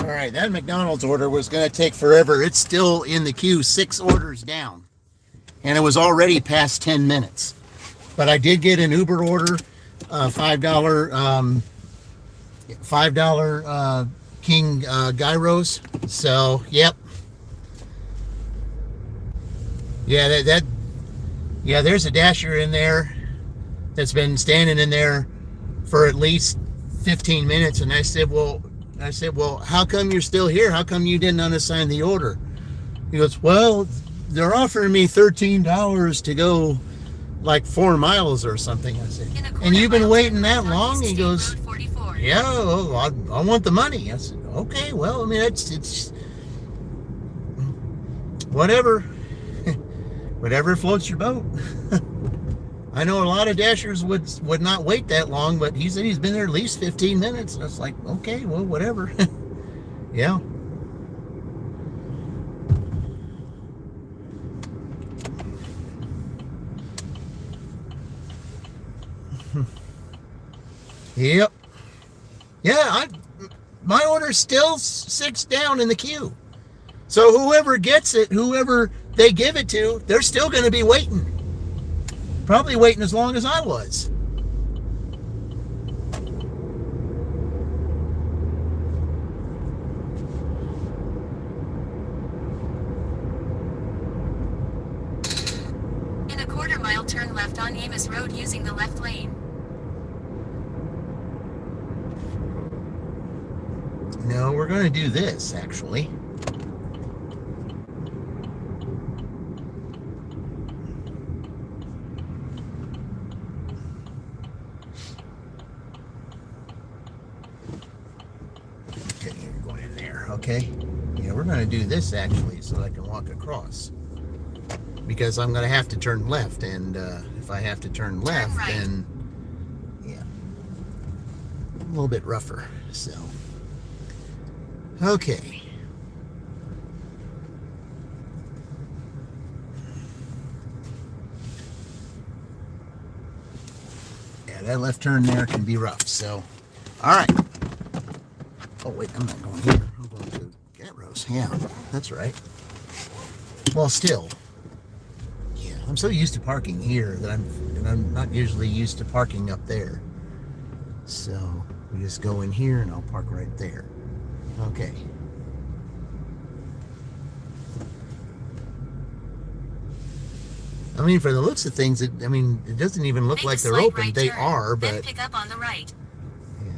All right, that McDonald's order was going to take forever. It's still in the queue, 6 orders down, and it was already past 10 minutes. But I did get an Uber order, $5 King gyros. So, yep. Yeah, yeah, there's a dasher in there that's been standing in there for at least 15 minutes. And I said, well, how come you're still here? How come you didn't unassign the order? He goes, well, they're offering me $13 to go like 4 miles or something. I said, and you've been waiting that long? He goes, yeah, well, I want the money. I said, okay, well, I mean, it's whatever. Whatever floats your boat. I know a lot of dashers would not wait that long, but he said he's been there at least 15 minutes. And I was like, okay, well, whatever. Yeah. Yep. Yeah, my order's still 6 down in the queue. So whoever gets it, whoever they give it to, they're still going to be waiting. Probably waiting as long as I was. In a quarter-mile, turn left on Amos Road using the left lane. No, we're going to do this, actually. Okay, you're going in there, okay? Yeah, we're going to do this, actually, so I can walk across. Because I'm going to have to turn left, and if I have to turn left, right. Then, yeah, a little bit rougher, so. Okay. Yeah, that left turn there can be rough, so. All right. Oh, wait, I'm not going here. I'm going to Gatrose. Yeah, that's right. Well, still. Yeah, I'm so used to parking here that I'm not usually used to parking up there. So we just go in here and I'll park right there. Okay. I mean, for the looks of things, it doesn't even look like they're open. They are, but then pick up on the right. yeah.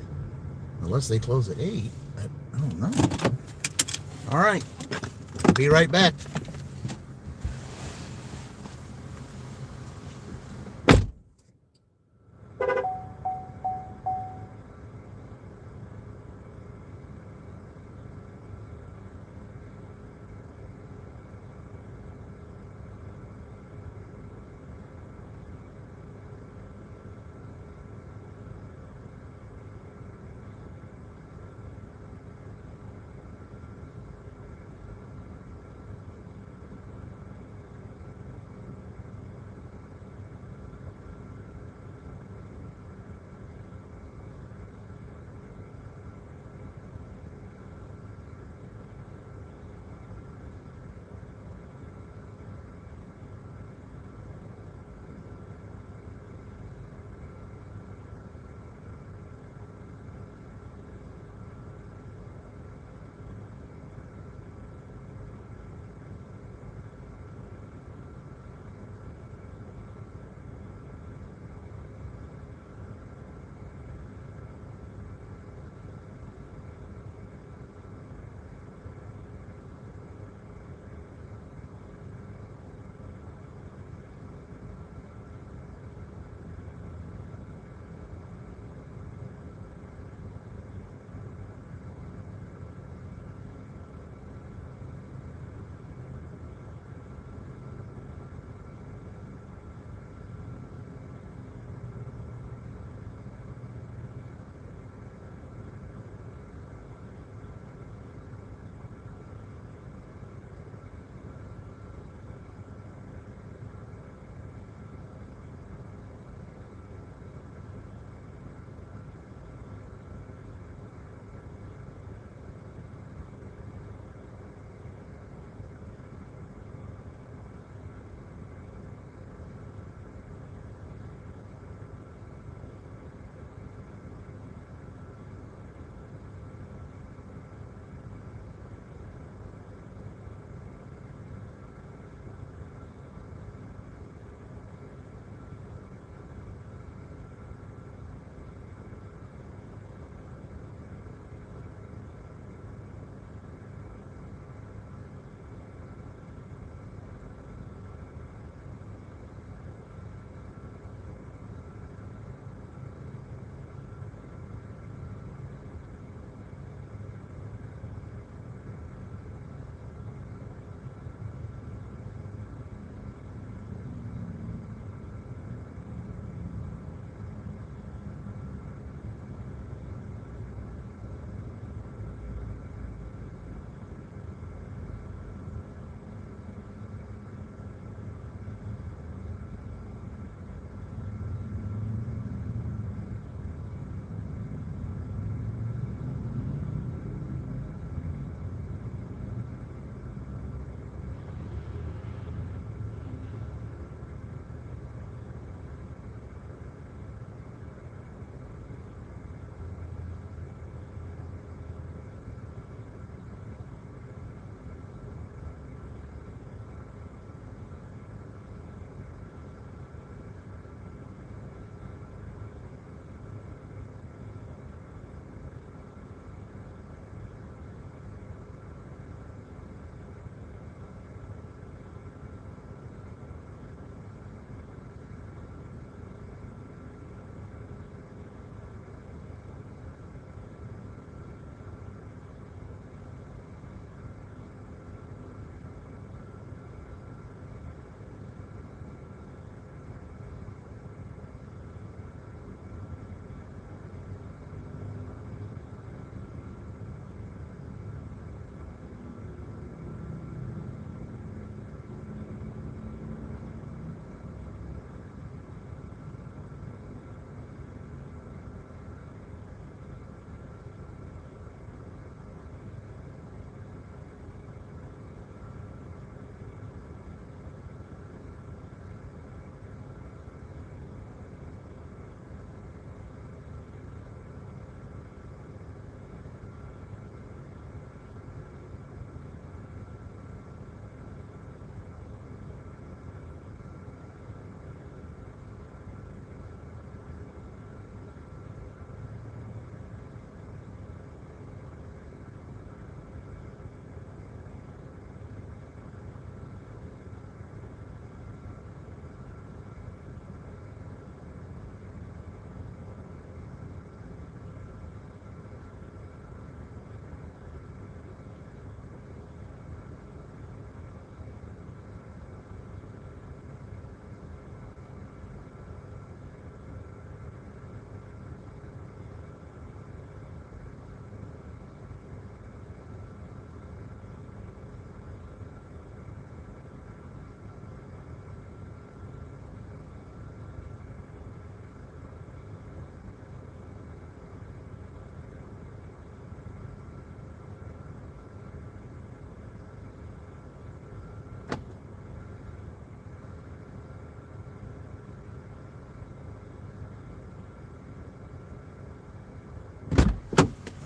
Unless they close at 8, I don't know. All right, be right back.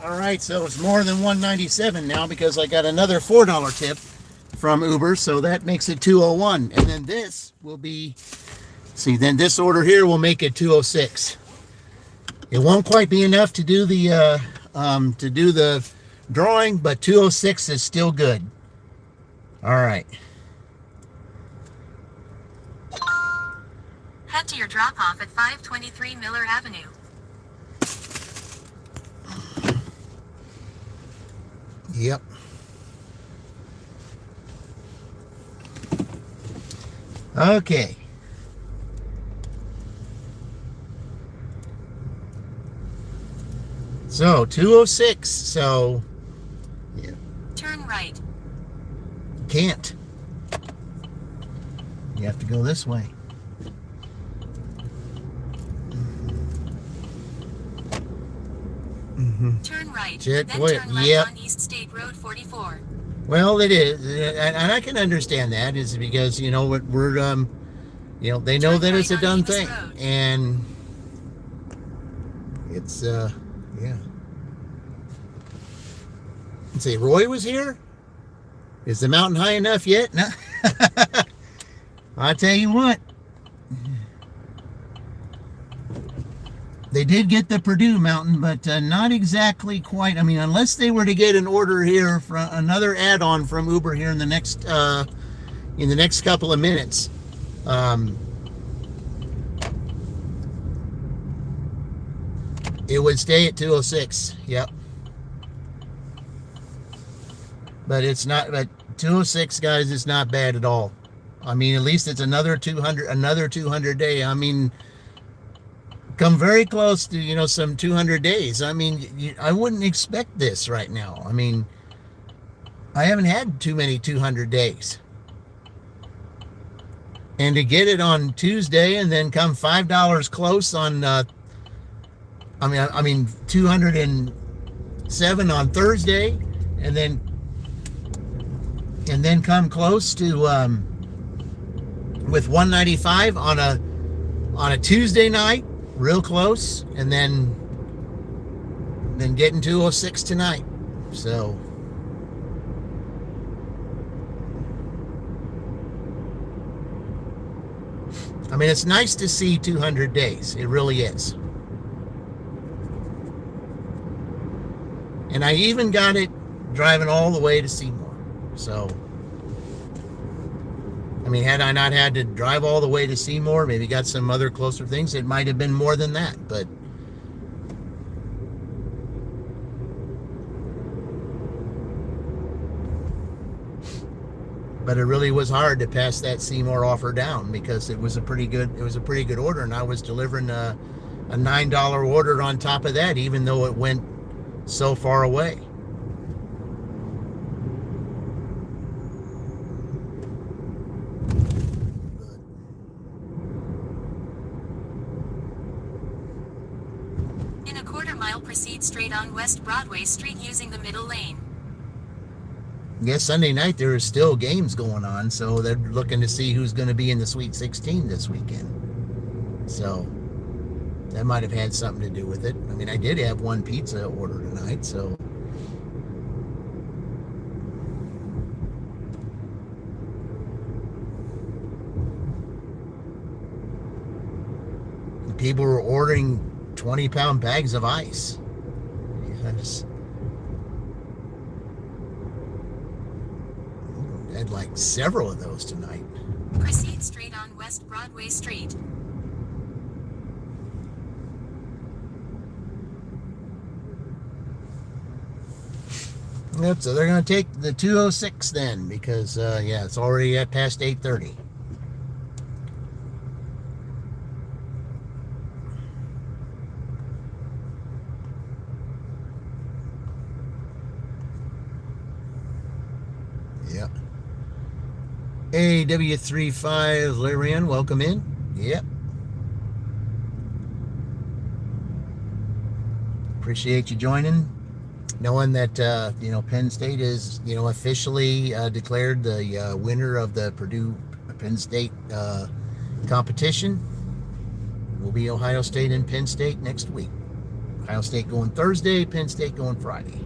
All right, so it's more than $197 now because I got another $4 tip from Uber, so that makes it $201. And then this will be, see, then this order here will make it $206. It won't quite be enough to do the drawing, but $206 is still good. All right. Head to your drop-off at 523 Miller Avenue. Yep. Okay. So 206. So yeah. Turn right. Can't. You have to go this way. Turn right. Check Then what? turn left Yep. on East State Road 44. Well, it is, and I can understand that. Is because you know what we're you know they know Turn that right it's a on done Davis thing, Road. and it's yeah. Let's see, Roy was here. Is the mountain high enough yet? No. I tell you what. They did get the Purdue mountain, but not exactly quite. I mean, unless they were to get an order here for another add-on from Uber here in the next couple of minutes. It would stay at 206. Yep. But it's not. But 206, guys, is not bad at all. I mean, at least it's another 200 day. I mean, come very close to some 200 days. I mean, I wouldn't expect this right now. I mean, I haven't had too many 200 days, and to get it on Tuesday and then come $5 close on I mean 207 on Thursday, and then come close to with 195 on a Tuesday night. Real close, and then getting 206 tonight. So I mean, it's nice to see 200 days. It really is. And I even got it driving all the way to Seymour. So I mean, had I not had to drive all the way to Seymour, maybe got some other closer things, it might have been more than that. But it really was hard to pass that Seymour offer down because it was a pretty good order, and I was delivering a $9 order on top of that, even though it went so far away. In a quarter-mile, proceed straight on West Broadway Street using the middle lane. I guess Sunday night there are still games going on, so they're looking to see who's going to be in the Sweet 16 this weekend. So that might have had something to do with it. I mean, I did have one pizza order tonight, so people were ordering 20-pound bags of ice. I had like several of those tonight. Proceed straight on West Broadway Street. Yep, so they're going to take the 206 then because, yeah, it's already at past 8:30. Yep. AW35 Larian, welcome in. Yep. Appreciate you joining. Knowing that, Penn State is, officially declared the winner of the Purdue Penn State competition. Will be Ohio State and Penn State next week. Ohio State going Thursday, Penn State going Friday.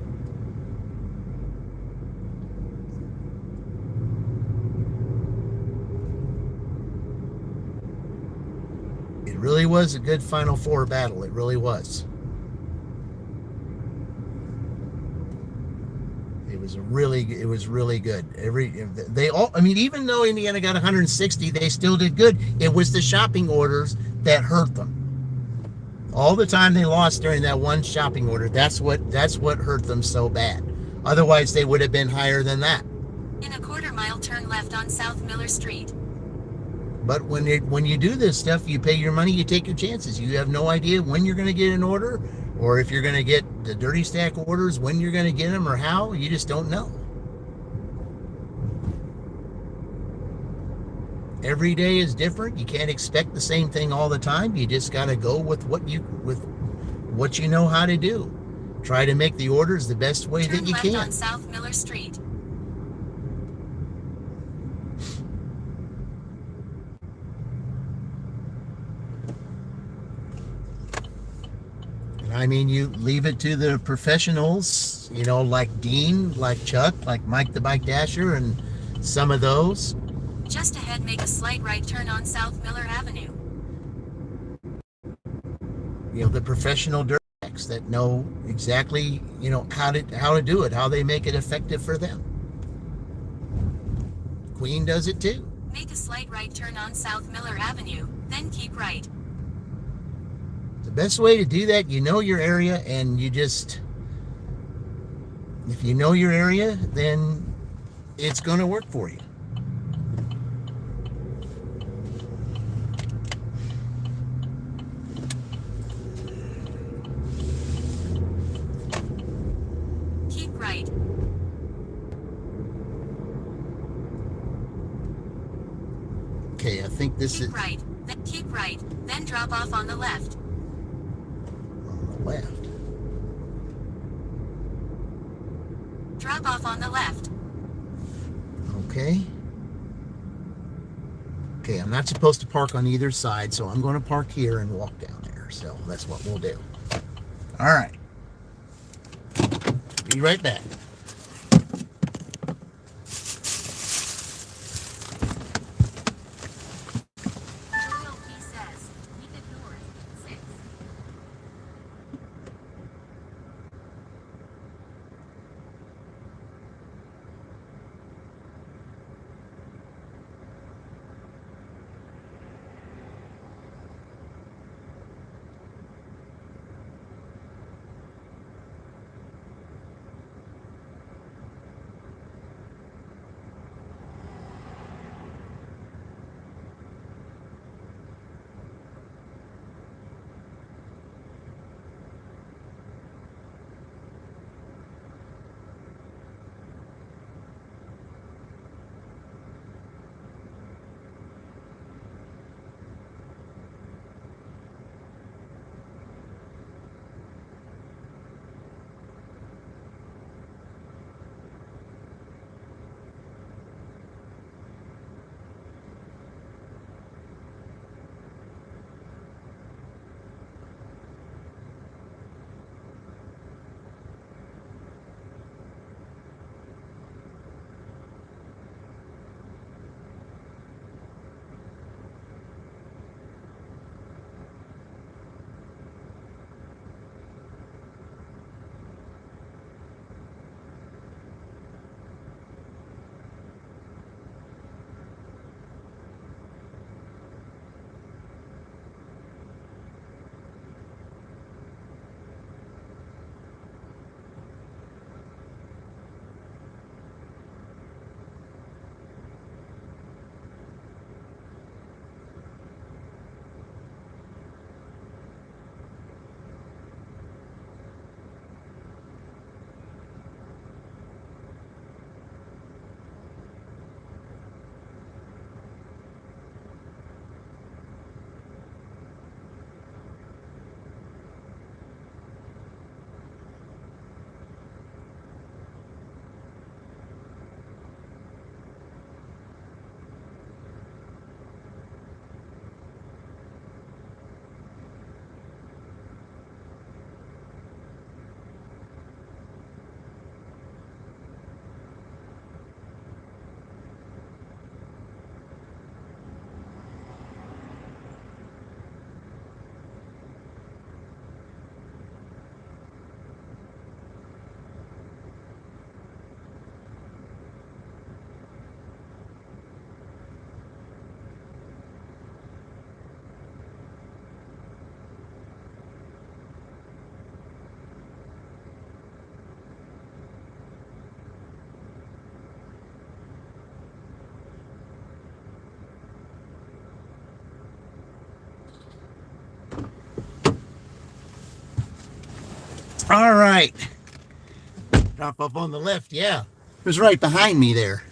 It really was a good Final Four battle. It really was. It was really good. Even though Indiana got 160, they still did good. It was the shopping orders that hurt them. All the time they lost during that one shopping order. That's what hurt them so bad. Otherwise, they would have been higher than that. In a quarter-mile, turn left on South Miller Street. But when you do this stuff, you pay your money, you take your chances. You have no idea when you're going to get an order, or if you're going to get the dirty stack orders, when you're going to get them, or how. You just don't know. Every day is different. You can't expect the same thing all the time. You just got to go with what you know how to do. Try to make the orders the best way that you can. Turn left on South Miller Street. I mean, you leave it to the professionals, like Dean, like Chuck, like Mike the Bike Dasher, and some of those. Just ahead, make a slight right turn on South Miller Avenue. The professional dirt bikes that know exactly, how to do it, how they make it effective for them. Queen does it too. Make a slight right turn on South Miller Avenue, then keep right. The best way to do that, your area, and if you know your area, then it's going to work for you. Keep right. Okay, I think this is... Right, then keep right, then drop off on the left. Left. Drop off on the left. Okay, I'm not supposed to park on either side, so I'm going to park here and walk down there. So that's what we'll do. All right. Be right back. All right. Drop up on the left. Yeah. It was right behind me there.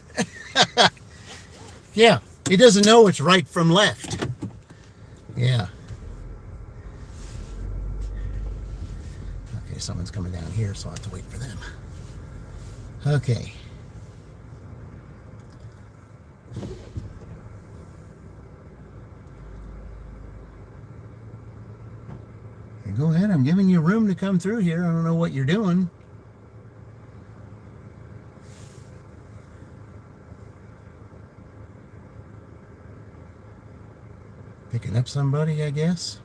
Yeah. He doesn't know it's right from left. Yeah. Okay, someone's coming down here, so I'll have to wait for them. Okay. Go ahead. I'm giving you room to come through here. I don't know what you're doing. Picking up somebody, I guess.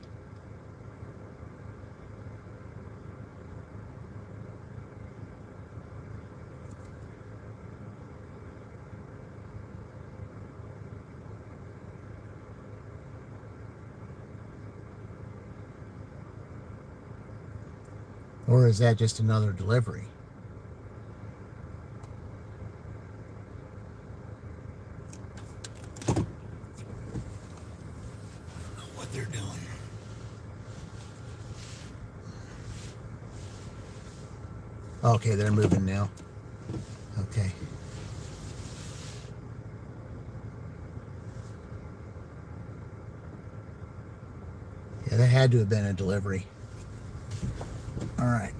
Or is that just another delivery? I don't know what they're doing. Okay, they're moving now. Okay. Yeah, that had to have been a delivery. All right.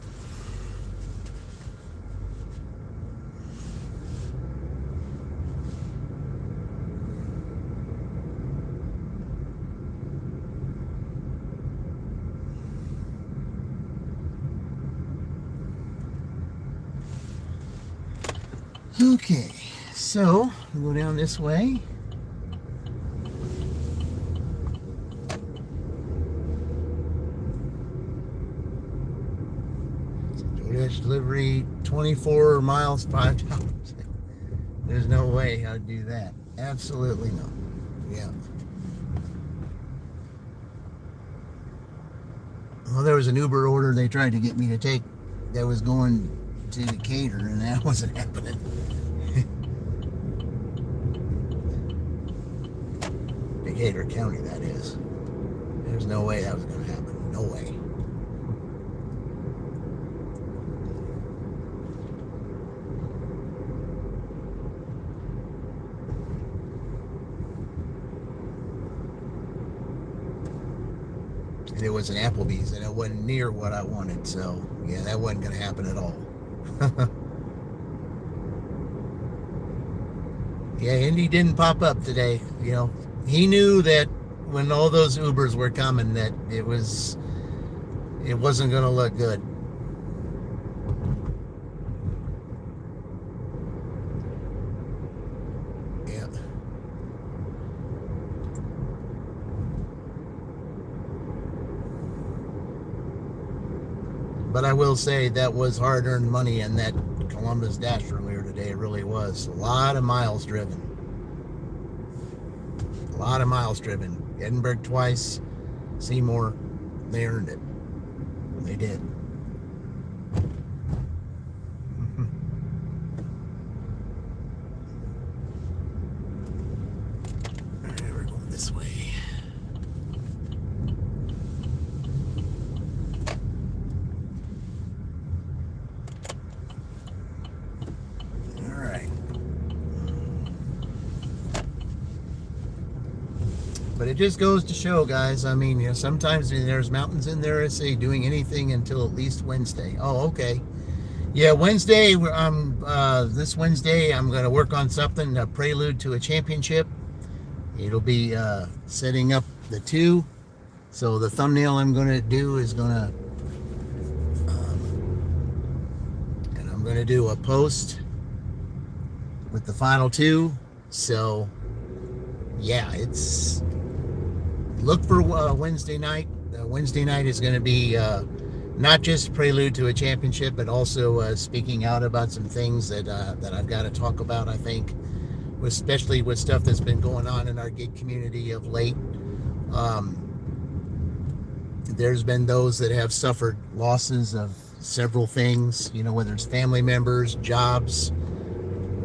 Okay, so we'll go down this way. DoorDash delivery, 24 miles, $5. There's no way I'd do that. Absolutely no. Yeah. Well, there was an Uber order they tried to get me to take that was going to Decatur, and that wasn't happening. Decatur County, that is. There's no way that was going to happen. No way. And it was an Applebee's, and it wasn't near what I wanted, so yeah, that wasn't going to happen at all. Yeah, Indy didn't pop up today. You know, he knew that when all those Ubers were coming, that it wasn't going to look good. Yeah. But I will say that was hard-earned money in that Columbus Dash earlier today. It really was. A lot of miles driven. A lot of miles driven. Edinburgh twice. Seymour. They earned it. They did. All right, we're going this way. But it just goes to show, guys. I mean, you know, sometimes there's mountains in there that say doing anything until at least Wednesday. Oh, okay. Yeah, Wednesday. This Wednesday, I'm going to work on something, a prelude to a championship. It'll be setting up the 2. So the thumbnail I'm going to do is going to, and I'm going to do a post with the final 2. So yeah, it's. Look for Wednesday night. Wednesday night is going to be not just prelude to a championship, but also speaking out about some things that I've got to talk about, I think, especially with stuff that's been going on in our gig community of late. There's been those that have suffered losses of several things, you know, whether it's family members, jobs,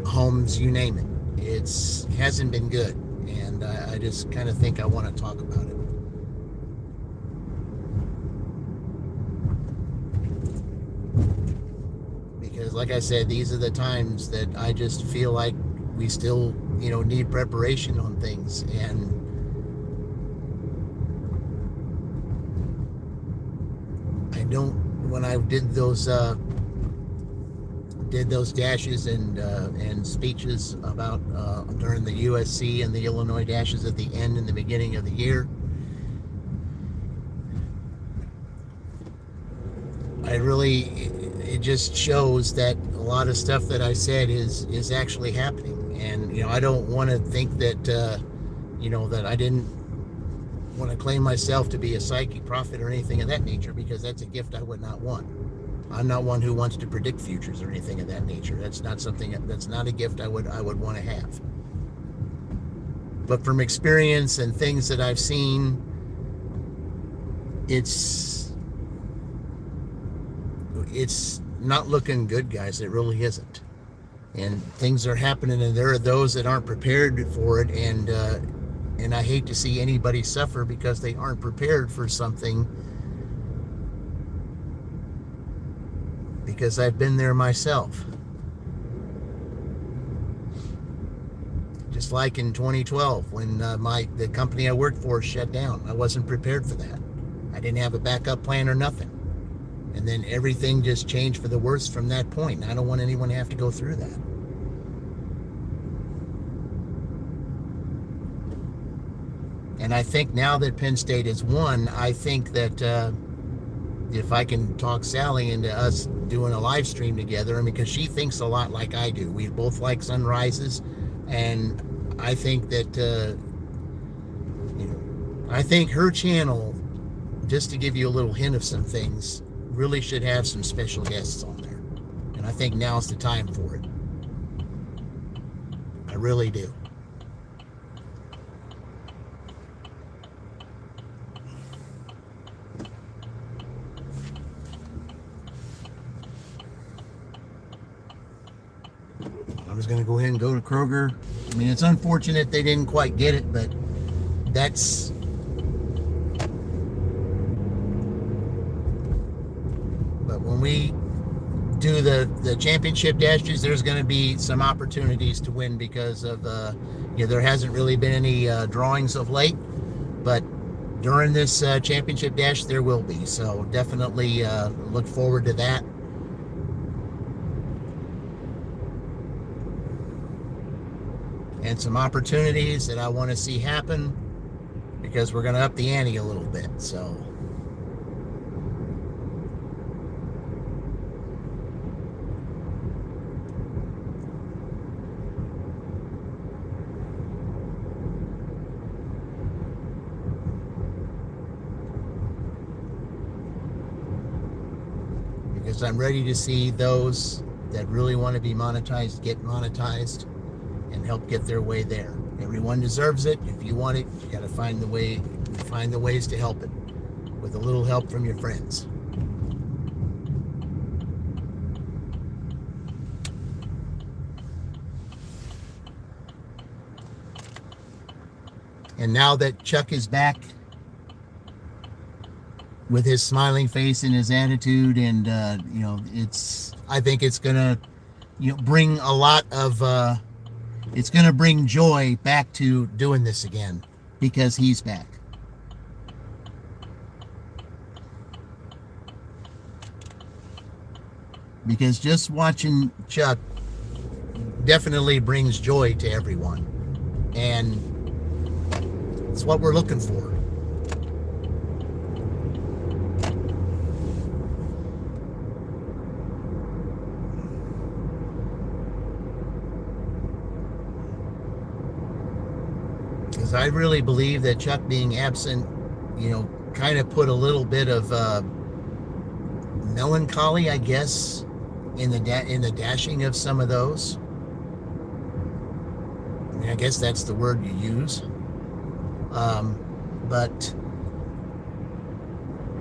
homes, you name it. It hasn't been good. And I just kind of think I want to talk about it. because like I said, these are the times that I just feel like we still, need preparation on things. And when I did those dashes and speeches about during the USC and the Illinois dashes at the end and the beginning of the year, it just shows that a lot of stuff that I said is actually happening. And I don't want to think that that I didn't want to claim myself to be a psychic prophet or anything of that nature, because that's a gift I would not want. I'm not one who wants to predict futures or anything of that nature. That's not a gift I would want to have. But from experience and things that I've seen, it's not looking good, guys. It really isn't. And things are happening, and there are those that aren't prepared for it, and I hate to see anybody suffer because they aren't prepared for something, because I've been there myself. Just like in 2012 when the company I worked for shut down. I wasn't prepared for that. I didn't have a backup plan or nothing. And then everything just changed for the worse from that point. And I don't want anyone to have to go through that. And I think now that Penn State has won, I think that if I can talk Sally into us doing a live stream together, because she thinks a lot like I do. We both like sunrises, and I think that I think her channel, just to give you a little hint of some things, really should have some special guests on there. And I think now's the time for it. I really do. I was going to go ahead and go to Kroger. I mean, it's unfortunate they didn't quite get it, but that's... But when we do the championship dashes, there's going to be some opportunities to win because of, there hasn't really been any drawings of late, but during this championship dash, there will be. So definitely look forward to that. And some opportunities that I want to see happen, because we're going to up the ante a little bit. So because I'm ready to see those that really want to be monetized get monetized and help get their way there. Everyone deserves it. If you want it, you got to find the ways to help it, with a little help from your friends. And now that Chuck is back with his smiling face and his attitude, and I think it's gonna bring a lot of it's going to bring joy back to doing this again, because he's back. Because just watching Chuck definitely brings joy to everyone. And it's what we're looking for. I really believe that Chuck being absent, kind of put a little bit of melancholy, I guess, in the dashing of some of those. I mean, I guess that's the word you use. But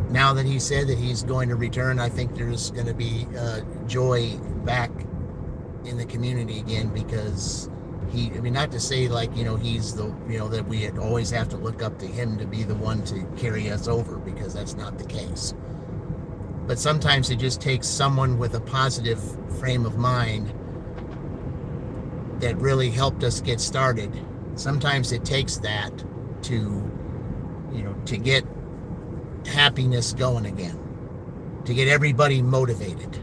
now that he said that he's going to return, I think there's going to be joy back in the community again, because not to say like, he's the, that we always have to look up to him to be the one to carry us over, because that's not the case. But sometimes it just takes someone with a positive frame of mind that really helped us get started. Sometimes it takes that to, to get happiness going again, to get everybody motivated.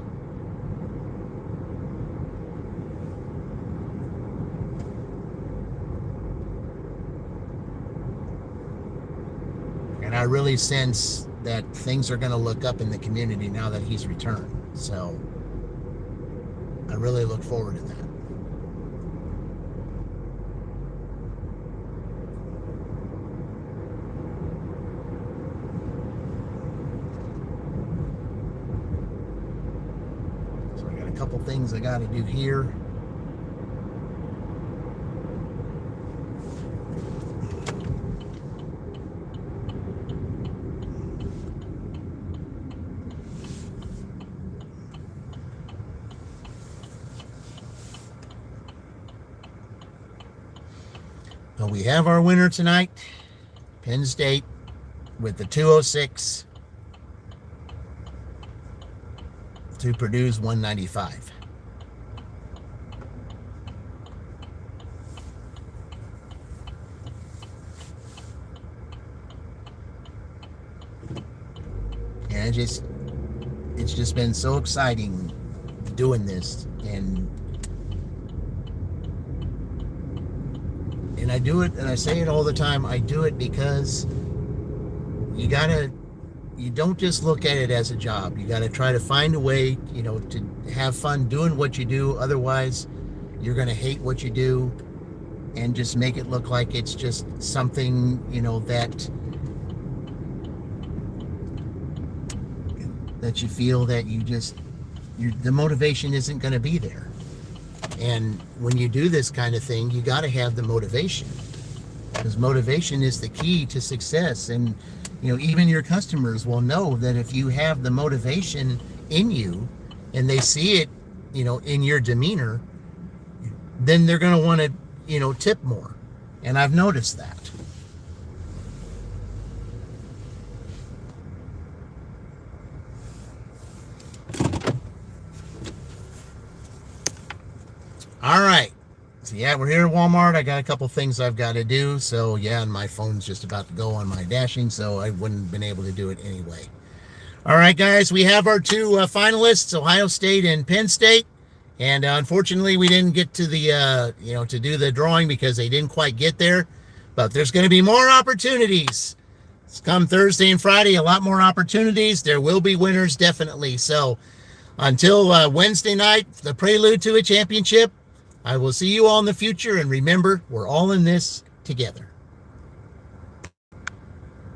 And I really sense that things are going to look up in the community now that he's returned. So I really look forward to that. So I got a couple things I got to do here. Well, we have our winner tonight, Penn State, with the 206 to Purdue's 195. And it's just been so exciting doing this, and I do it, and I say it all the time, I do it because you don't just look at it as a job. You got to try to find a way, to have fun doing what you do. Otherwise, you're going to hate what you do and just make it look like it's just something, that you feel that the motivation isn't going to be there. And when you do this kind of thing, you got to have the motivation, because motivation is the key to success. And, even your customers will know that if you have the motivation in you and they see it, in your demeanor, then they're going to want to, tip more. And I've noticed that. All right. So yeah, we're here at Walmart. I got a couple things I've got to do. So yeah, and my phone's just about to go on my dashing, so I wouldn't have been able to do it anyway. All right, guys, we have our two finalists, Ohio State and Penn State. And unfortunately, we didn't get to the, to do the drawing because they didn't quite get there. But there's going to be more opportunities. It's come Thursday and Friday, a lot more opportunities. There will be winners, definitely. So until Wednesday night, the prelude to a championship, I will see you all in the future. And remember, we're all in this together.